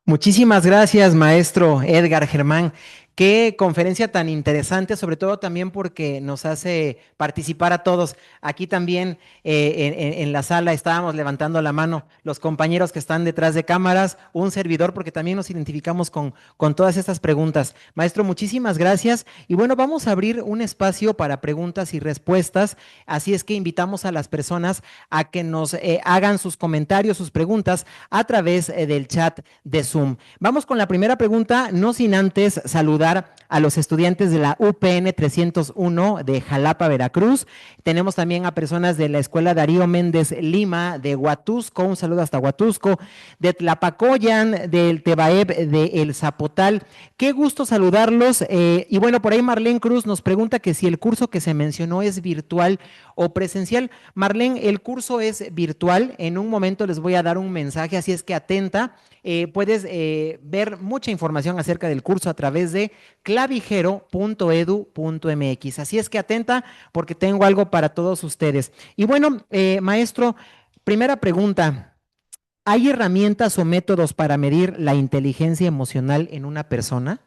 Muchísimas gracias, maestro Edgar Germán. Qué conferencia tan interesante, sobre todo también porque nos hace participar a todos. Aquí también en la sala estábamos levantando la mano los compañeros que están detrás de cámaras, un servidor, porque también nos identificamos con todas estas preguntas. Maestro, muchísimas gracias. Y bueno, vamos a abrir un espacio para preguntas y respuestas. Así es que invitamos a las personas a que nos hagan sus comentarios, sus preguntas a través del chat de Zoom. Vamos con la primera pregunta, no sin antes saludar a los estudiantes de la UPN 301 de Jalapa, Veracruz. Tenemos también a personas de la Escuela Darío Méndez Lima de Huatusco, un saludo hasta Huatusco, de Tlapacoyan, del Tebaeb de El Zapotal. Qué gusto saludarlos. Y bueno, por ahí Marlene Cruz nos pregunta que si el curso que se mencionó es virtual o presencial. Marlene, el curso es virtual. En un momento les voy a dar un mensaje, así es que atenta. Puedes ver mucha información acerca del curso a través de clavijero.edu.mx. Así es que atenta porque tengo algo para todos ustedes. Y bueno, maestro, primera pregunta. ¿Hay herramientas o métodos para medir la inteligencia emocional en una persona?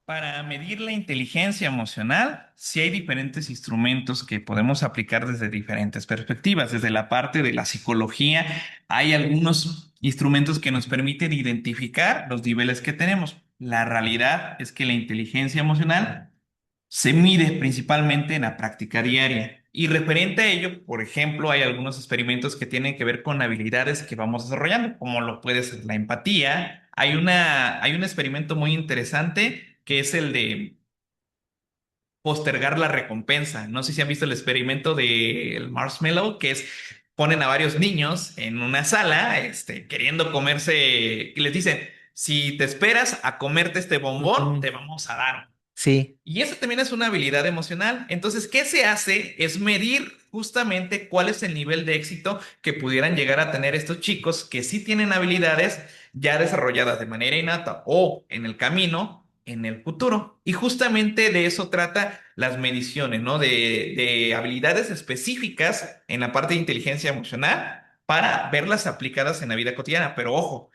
Para medir la inteligencia emocional, sí hay diferentes instrumentos que podemos aplicar desde diferentes perspectivas. Desde la parte de la psicología, hay algunos instrumentos que nos permiten identificar los niveles que tenemos. La realidad es que la inteligencia emocional se mide principalmente en la práctica diaria. Y referente a ello, por ejemplo, hay algunos experimentos que tienen que ver con habilidades que vamos desarrollando, como lo puede ser la empatía. Hay un experimento muy interesante que es el de postergar la recompensa. No sé si han visto el experimento del marshmallow, que es ponen a varios niños en una sala, queriendo comerse, y les dicen, si te esperas a comerte este bombón, Ujú. te vamos a dar. Sí. Y eso también es una habilidad emocional. Entonces, ¿qué se hace? Es medir justamente cuál es el nivel de éxito que pudieran llegar a tener estos chicos que sí tienen habilidades ya desarrolladas de manera innata o en el camino, en el futuro. Y justamente de eso trata las mediciones, ¿no? De habilidades específicas en la parte de inteligencia emocional para verlas aplicadas en la vida cotidiana. Pero ojo,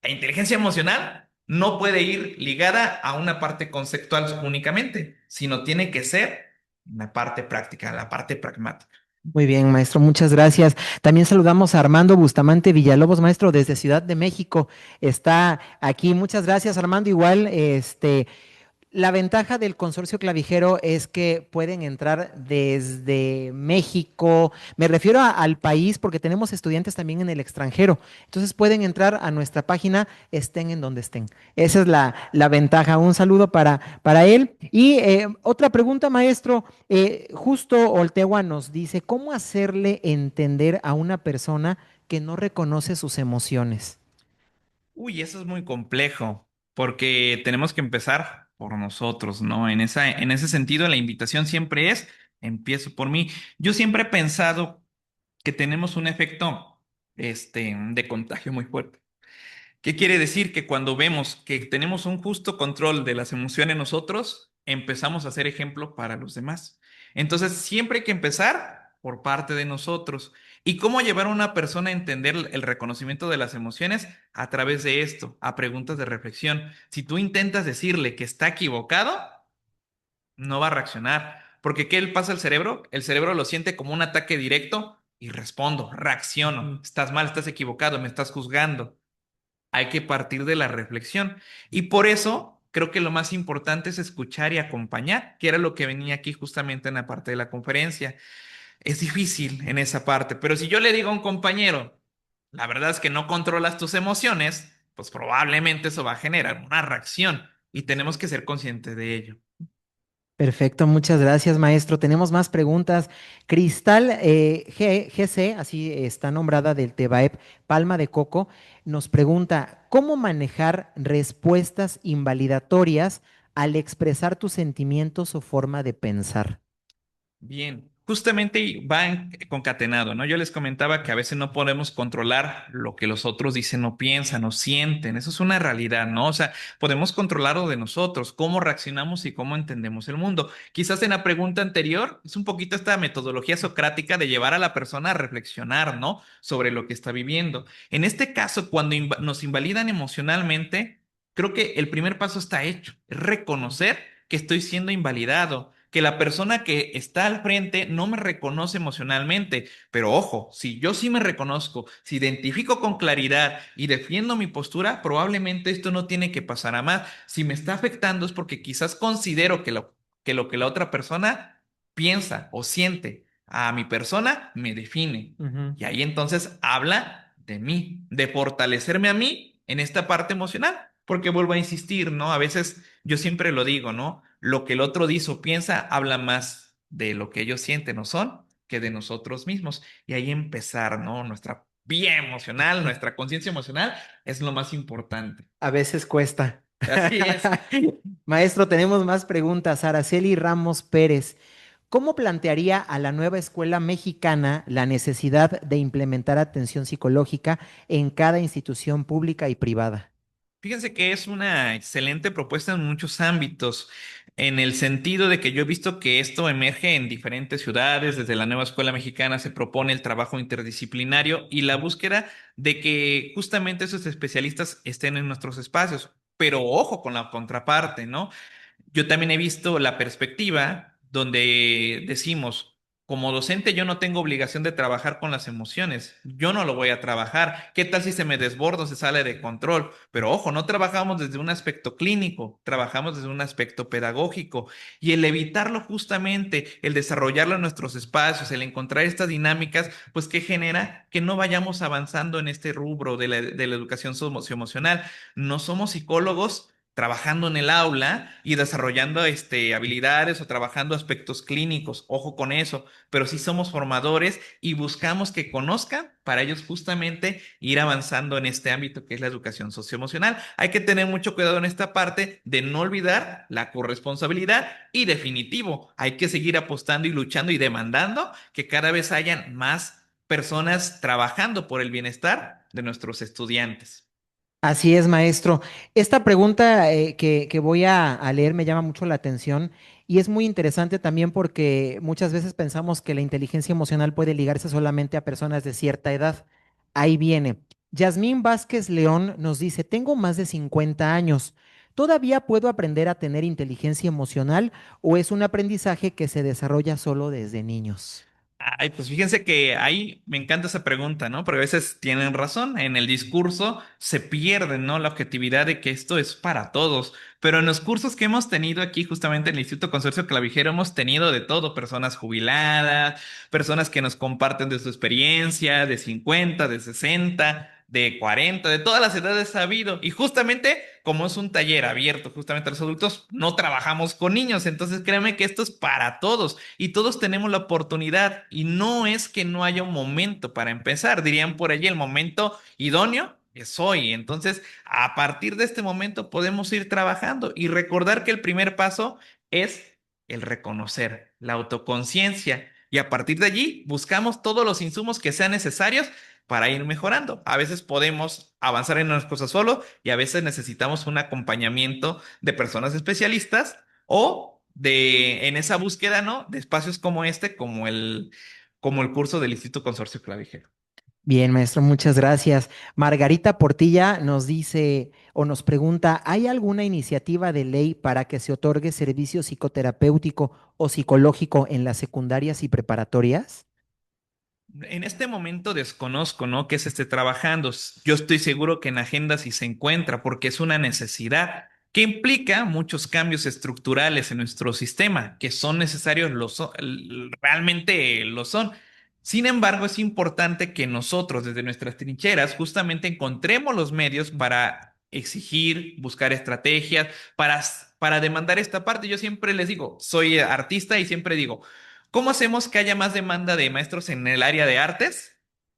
la inteligencia emocional no puede ir ligada a una parte conceptual únicamente, sino tiene que ser la parte práctica, la parte pragmática. Muy bien, maestro, muchas gracias. También saludamos a Armando Bustamante Villalobos, maestro, desde Ciudad de México. Está aquí. Muchas gracias, Armando. Igual, la ventaja del consorcio clavijero es que pueden entrar desde México, me refiero al país porque tenemos estudiantes también en el extranjero, entonces pueden entrar a nuestra página, estén en donde estén. Esa es la ventaja. Un saludo para él. Y otra pregunta, maestro, justo Oltegua nos dice, ¿cómo hacerle entender a una persona que no reconoce sus emociones? Uy, eso es muy complejo, porque tenemos que empezar por nosotros, ¿no? En ese sentido, la invitación siempre es, empiezo por mí. Yo siempre he pensado que tenemos un efecto, de contagio muy fuerte. ¿Qué quiere decir? Que cuando vemos que tenemos un justo control de las emociones nosotros, empezamos a ser ejemplo para los demás. Entonces, siempre hay que empezar por parte de nosotros. ¿Y cómo llevar a una persona a entender el reconocimiento de las emociones? A través de esto, a preguntas de reflexión. Si tú intentas decirle que está equivocado, no va a reaccionar. Porque ¿qué le pasa al cerebro? El cerebro lo siente como un ataque directo y respondo, reacciono. Estás mal, estás equivocado, me estás juzgando. Hay que partir de la reflexión. Y por eso creo que lo más importante es escuchar y acompañar, que era lo que venía aquí justamente en la parte de la conferencia. Es difícil en esa parte, pero si yo le digo a un compañero, la verdad es que no controlas tus emociones, pues probablemente eso va a generar una reacción y tenemos que ser conscientes de ello. Perfecto, muchas gracias, maestro. Tenemos más preguntas. Cristal GC, así está nombrada del Tebaep Palma de Coco, nos pregunta, ¿cómo manejar respuestas invalidatorias al expresar tus sentimientos o forma de pensar? Bien, justamente van concatenado, ¿no? Yo les comentaba que a veces no podemos controlar lo que los otros dicen o piensan o sienten. Eso es una realidad, ¿no? O sea, podemos controlarlo de nosotros, cómo reaccionamos y cómo entendemos el mundo. Quizás en la pregunta anterior es un poquito esta metodología socrática de llevar a la persona a reflexionar, ¿no? Sobre lo que está viviendo. En este caso, cuando nos invalidan emocionalmente, creo que el primer paso está hecho, es reconocer que estoy siendo invalidado, que la persona que está al frente no me reconoce emocionalmente. Pero ojo, si yo sí me reconozco, si identifico con claridad y defiendo mi postura, probablemente esto no tiene que pasar a más. Si me está afectando es porque quizás considero que la otra persona piensa o siente a mi persona me define. Ujú. Y ahí entonces habla de mí, de fortalecerme a mí en esta parte emocional. Porque vuelvo a insistir, ¿no? A veces yo siempre lo digo, ¿no? Lo que el otro dice o piensa habla más de lo que ellos sienten o son que de nosotros mismos. Y ahí empezar, ¿no? Nuestra vía emocional, nuestra conciencia emocional es lo más importante. A veces cuesta. Así es. Maestro, tenemos más preguntas. Araceli Ramos Pérez, ¿cómo plantearía a la nueva escuela mexicana la necesidad de implementar atención psicológica en cada institución pública y privada? Fíjense que es una excelente propuesta en muchos ámbitos, en el sentido de que yo he visto que esto emerge en diferentes ciudades, desde la nueva escuela mexicana se propone el trabajo interdisciplinario y la búsqueda de que justamente esos especialistas estén en nuestros espacios. Pero ojo con la contraparte, ¿no? Yo también he visto la perspectiva donde decimos, como docente yo no tengo obligación de trabajar con las emociones, yo no lo voy a trabajar. ¿Qué tal si se me desborda o se sale de control? Pero ojo, no trabajamos desde un aspecto clínico, trabajamos desde un aspecto pedagógico y el evitarlo justamente, el desarrollarlo en nuestros espacios, el encontrar estas dinámicas, pues que genera que no vayamos avanzando en este rubro de la educación socioemocional. No somos psicólogos trabajando en el aula y desarrollando habilidades o trabajando aspectos clínicos. Ojo con eso, pero sí somos formadores y buscamos que conozcan para ellos justamente ir avanzando en este ámbito que es la educación socioemocional. Hay que tener mucho cuidado en esta parte de no olvidar la corresponsabilidad y definitivo, hay que seguir apostando y luchando y demandando que cada vez hayan más personas trabajando por el bienestar de nuestros estudiantes. Así es, maestro. Esta pregunta que voy a leer me llama mucho la atención y es muy interesante también porque muchas veces pensamos que la inteligencia emocional puede ligarse solamente a personas de cierta edad. Ahí viene. Yasmín Vázquez León nos dice, tengo más de 50 años. ¿Todavía puedo aprender a tener inteligencia emocional o es un aprendizaje que se desarrolla solo desde niños? Ay, pues fíjense que ahí me encanta esa pregunta, ¿no? Porque a veces tienen razón, en el discurso se pierde, ¿no? La objetividad de que esto es para todos, pero en los cursos que hemos tenido aquí, justamente en el Instituto Consorcio Clavijero, hemos tenido de todo, personas jubiladas, personas que nos comparten de su experiencia, de 50, de 60, de 40, de todas las edades ha habido, y justamente como es un taller abierto justamente a los adultos, no trabajamos con niños, entonces créeme que esto es para todos y todos tenemos la oportunidad y no es que no haya un momento para empezar, dirían por allí, el momento idóneo es hoy. Entonces, a partir de este momento podemos ir trabajando y recordar que el primer paso es el reconocer, la autoconciencia y a partir de allí buscamos todos los insumos que sean necesarios para ir mejorando. A veces podemos avanzar en unas cosas solo y a veces necesitamos un acompañamiento de personas especialistas o en esa búsqueda, ¿no? De espacios como este, como el curso del Instituto Consorcio Clavijero. Bien, maestro, muchas gracias. Margarita Portilla nos dice o nos pregunta, ¿hay alguna iniciativa de ley para que se otorgue servicio psicoterapéutico o psicológico en las secundarias y preparatorias? En este momento desconozco, ¿no? Que se esté trabajando. Yo estoy seguro que en agenda sí se encuentra porque es una necesidad que implica muchos cambios estructurales en nuestro sistema, que son necesarios, realmente lo son. Sin embargo, es importante que nosotros desde nuestras trincheras justamente encontremos los medios para exigir, buscar estrategias, para demandar esta parte. Yo siempre les digo, soy artista y siempre digo, ¿cómo hacemos que haya más demanda de maestros en el área de artes?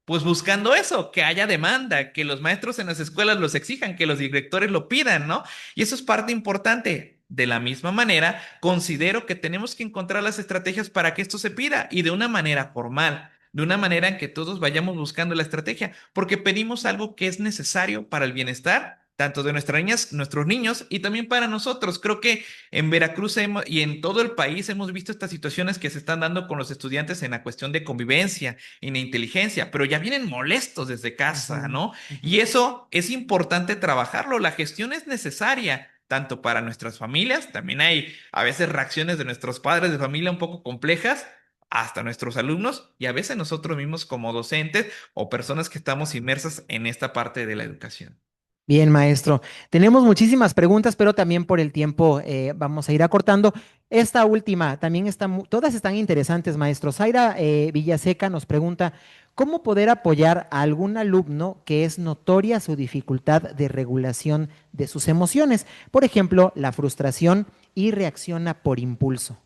Pues buscando eso, que haya demanda, que los maestros en las escuelas los exijan, que los directores lo pidan, ¿no? Y eso es parte importante. De la misma manera, considero que tenemos que encontrar las estrategias para que esto se pida y de una manera formal, de una manera en que todos vayamos buscando la estrategia, porque pedimos algo que es necesario para el bienestar tanto de nuestras niñas, nuestros niños y también para nosotros. Creo que en Veracruz y en todo el país hemos visto estas situaciones que se están dando con los estudiantes en la cuestión de convivencia y de inteligencia, pero ya vienen molestos desde casa, Ujú, ¿no? ujú. Y eso es importante trabajarlo. La gestión es necesaria. Tanto para nuestras familias, también hay a veces reacciones de nuestros padres de familia un poco complejas, hasta nuestros alumnos y a veces nosotros mismos como docentes o personas que estamos inmersas en esta parte de la educación. Bien, maestro. Tenemos muchísimas preguntas, pero también por el tiempo vamos a ir acortando. Esta última también está, todas están interesantes, maestro. Zaira Villaseca nos pregunta, ¿cómo poder apoyar a algún alumno que es notoria su dificultad de regulación de sus emociones? Por ejemplo, la frustración y reacciona por impulso.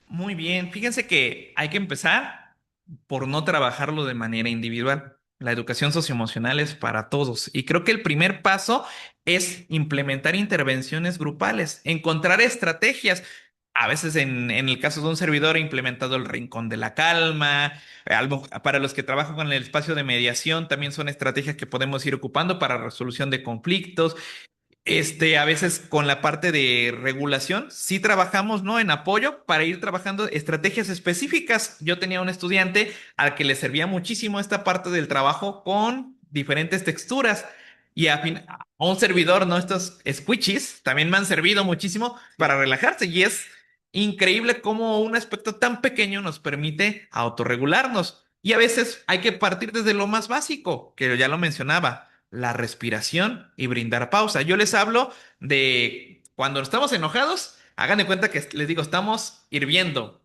Muy bien, fíjense que hay que empezar por no trabajarlo de manera individual. La educación socioemocional es para todos y creo que el primer paso es implementar intervenciones grupales, encontrar estrategias. A veces en el caso de un servidor he implementado el rincón de la calma. Algo, para los que trabajan con el espacio de mediación también son estrategias que podemos ir ocupando para resolución de conflictos. A veces con la parte de regulación, sí trabajamos, ¿no? En apoyo para ir trabajando estrategias específicas. Yo tenía un estudiante al que le servía muchísimo esta parte del trabajo con diferentes texturas. Y a un servidor, ¿no? Estos squishies también me han servido muchísimo para relajarse. Y es increíble cómo un aspecto tan pequeño nos permite autorregularnos. Y a veces hay que partir desde lo más básico, que ya lo mencionaba, la respiración y brindar pausa. Yo les hablo de cuando estamos enojados, hagan de cuenta que les digo, estamos hirviendo.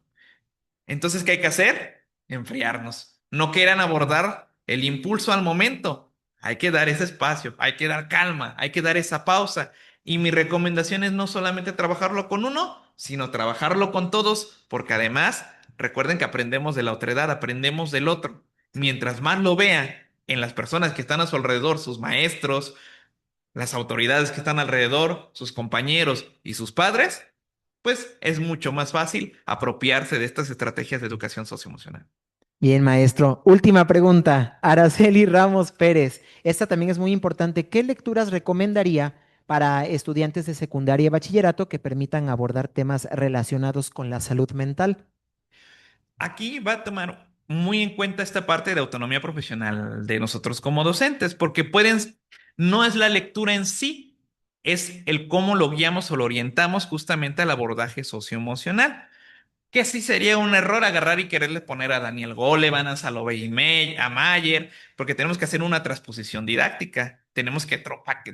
Entonces, ¿qué hay que hacer? Enfriarnos. No quieran abordar el impulso al momento. Hay que dar ese espacio, hay que dar calma, hay que dar esa pausa. Y mi recomendación es no solamente trabajarlo con uno, sino trabajarlo con todos, porque además, recuerden que aprendemos de la otredad, aprendemos del otro. Mientras más lo vean en las personas que están a su alrededor, sus maestros, las autoridades que están alrededor, sus compañeros y sus padres, pues es mucho más fácil apropiarse de estas estrategias de educación socioemocional. Bien, maestro. Última pregunta. Araceli Ramos Pérez. Esta también es muy importante. ¿Qué lecturas recomendaría para estudiantes de secundaria y bachillerato que permitan abordar temas relacionados con la salud mental? Aquí va a tomar muy en cuenta esta parte de autonomía profesional de nosotros como docentes, porque no es la lectura en sí, es el cómo lo guiamos o lo orientamos justamente al abordaje socioemocional. Que sí sería un error agarrar y quererle poner a Daniel Goleman, a Salovey a Mayer, porque tenemos que hacer una transposición didáctica. Tenemos que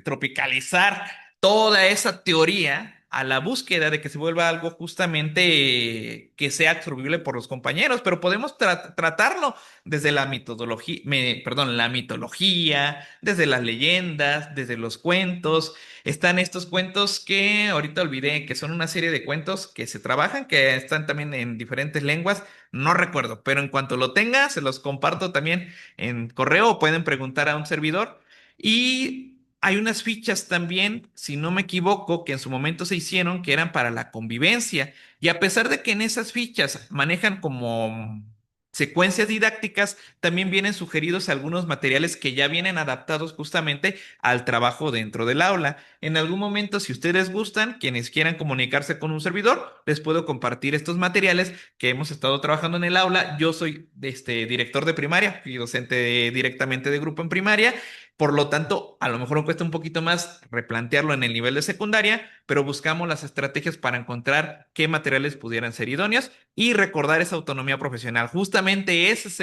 tropicalizar toda esa teoría a la búsqueda de que se vuelva algo justamente que sea absorbible por los compañeros, pero podemos tratarlo desde la metodología, perdón, la mitología, desde las leyendas, desde los cuentos. Están estos cuentos que ahorita olvidé, que son una serie de cuentos que se trabajan, que están también en diferentes lenguas. No recuerdo, pero en cuanto lo tenga, se los comparto también en correo o pueden preguntar a un servidor. Y hay unas fichas también, si no me equivoco, que en su momento se hicieron, que eran para la convivencia. Y a pesar de que en esas fichas manejan como secuencias didácticas, también vienen sugeridos algunos materiales que ya vienen adaptados justamente al trabajo dentro del aula. En algún momento, si ustedes gustan, quienes quieran comunicarse con un servidor, les puedo compartir estos materiales que hemos estado trabajando en el aula. Yo soy director de primaria y docente directamente de grupo en primaria. Por lo tanto, a lo mejor me cuesta un poquito más replantearlo en el nivel de secundaria, pero buscamos las estrategias para encontrar qué materiales pudieran ser idóneos y recordar esa autonomía profesional. Justamente esa es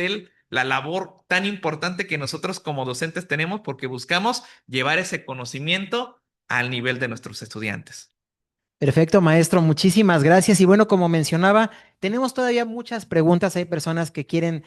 la labor tan importante que nosotros como docentes tenemos porque buscamos llevar ese conocimiento al nivel de nuestros estudiantes. Perfecto, maestro, muchísimas gracias. Y bueno, como mencionaba, tenemos todavía muchas preguntas. Hay personas que quieren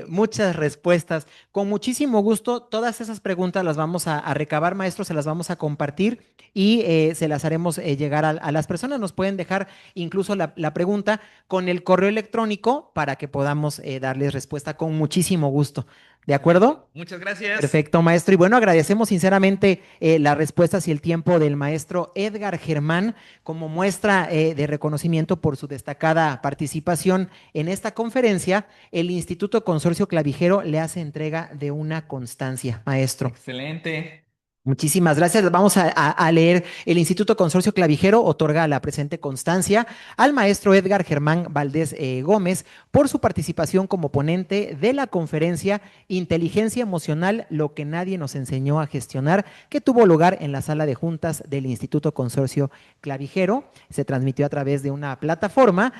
muchas respuestas. Con muchísimo gusto, todas esas preguntas las vamos a recabar, maestro, se las vamos a compartir y se las haremos llegar a las personas. Nos pueden dejar incluso la pregunta con el correo electrónico para que podamos darles respuesta con muchísimo gusto. ¿De acuerdo? Muchas gracias. Perfecto, maestro. Y bueno, agradecemos sinceramente las respuestas y el tiempo del maestro Edgar Germán como muestra de reconocimiento por su destacada participación en esta conferencia. El Instituto Consorcio Clavijero le hace entrega de una constancia, maestro. Excelente. Muchísimas gracias. Vamos a leer. El Instituto Consorcio Clavijero otorga la presente constancia al maestro Edgar Germán Valdés Gómez por su participación como ponente de la conferencia Inteligencia Emocional, lo que nadie nos enseñó a gestionar, que tuvo lugar en la sala de juntas del Instituto Consorcio Clavijero. Se transmitió a través de una plataforma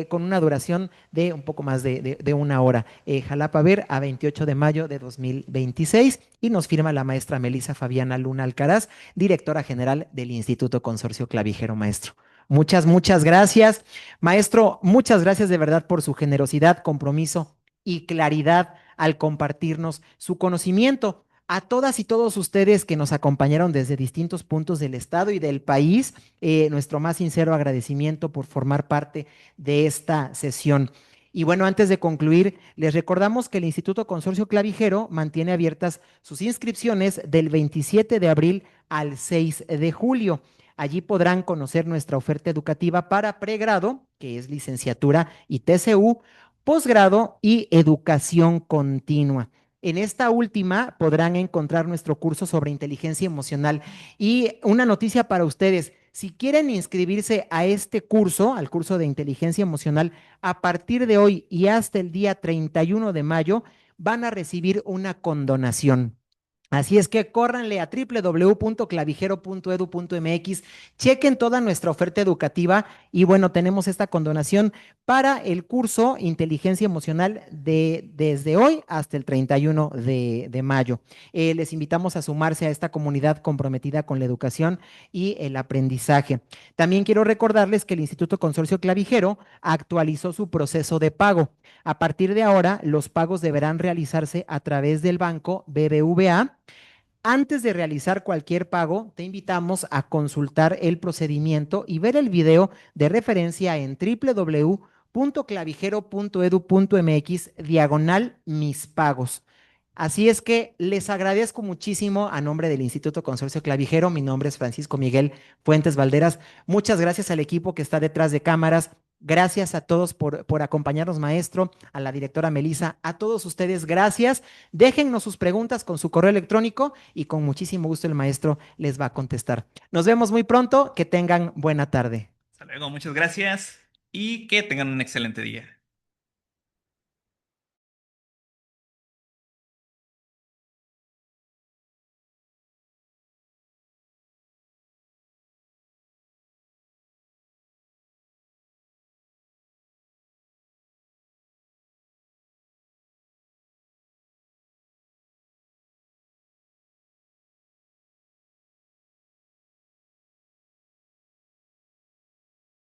con una duración de un poco más de una hora. Jalapa Ver, a 28 de mayo de 2026, y nos firma la maestra Melisa Fabiana Luna Alcaraz, directora general del Instituto Consorcio Clavijero, maestro. Muchas gracias. Maestro, muchas gracias de verdad por su generosidad, compromiso y claridad al compartirnos su conocimiento. A todas y todos ustedes que nos acompañaron desde distintos puntos del estado y del país, nuestro más sincero agradecimiento por formar parte de esta sesión. Y bueno, antes de concluir, les recordamos que el Instituto Consorcio Clavijero mantiene abiertas sus inscripciones del 27 de abril al 6 de julio. Allí podrán conocer nuestra oferta educativa para pregrado, que es licenciatura y TCU, posgrado y educación continua. En esta última podrán encontrar nuestro curso sobre inteligencia emocional. Y una noticia para ustedes, si quieren inscribirse a este curso, al curso de inteligencia emocional, a partir de hoy y hasta el día 31 de mayo, van a recibir una condonación. Así es que córranle a www.clavijero.edu.mx, chequen toda nuestra oferta educativa y bueno, tenemos esta condonación para el curso Inteligencia Emocional desde hoy hasta el 31 de mayo. Les invitamos a sumarse a esta comunidad comprometida con la educación y el aprendizaje. También quiero recordarles que el Instituto Consorcio Clavijero actualizó su proceso de pago. A partir de ahora, los pagos deberán realizarse a través del banco BBVA. Antes de realizar cualquier pago, te invitamos a consultar el procedimiento y ver el video de referencia en www.clavijero.edu.mx diagonal mis pagos. Así es que les agradezco muchísimo a nombre del Instituto Consorcio Clavijero. Mi nombre es Francisco Miguel Fuentes Valderas. Muchas gracias al equipo que está detrás de cámaras. Gracias a todos por acompañarnos, maestro, a la directora Melisa, a todos ustedes, gracias. Déjennos sus preguntas con su correo electrónico y con muchísimo gusto el maestro les va a contestar. Nos vemos muy pronto, que tengan buena tarde. Hasta luego, muchas gracias y que tengan un excelente día.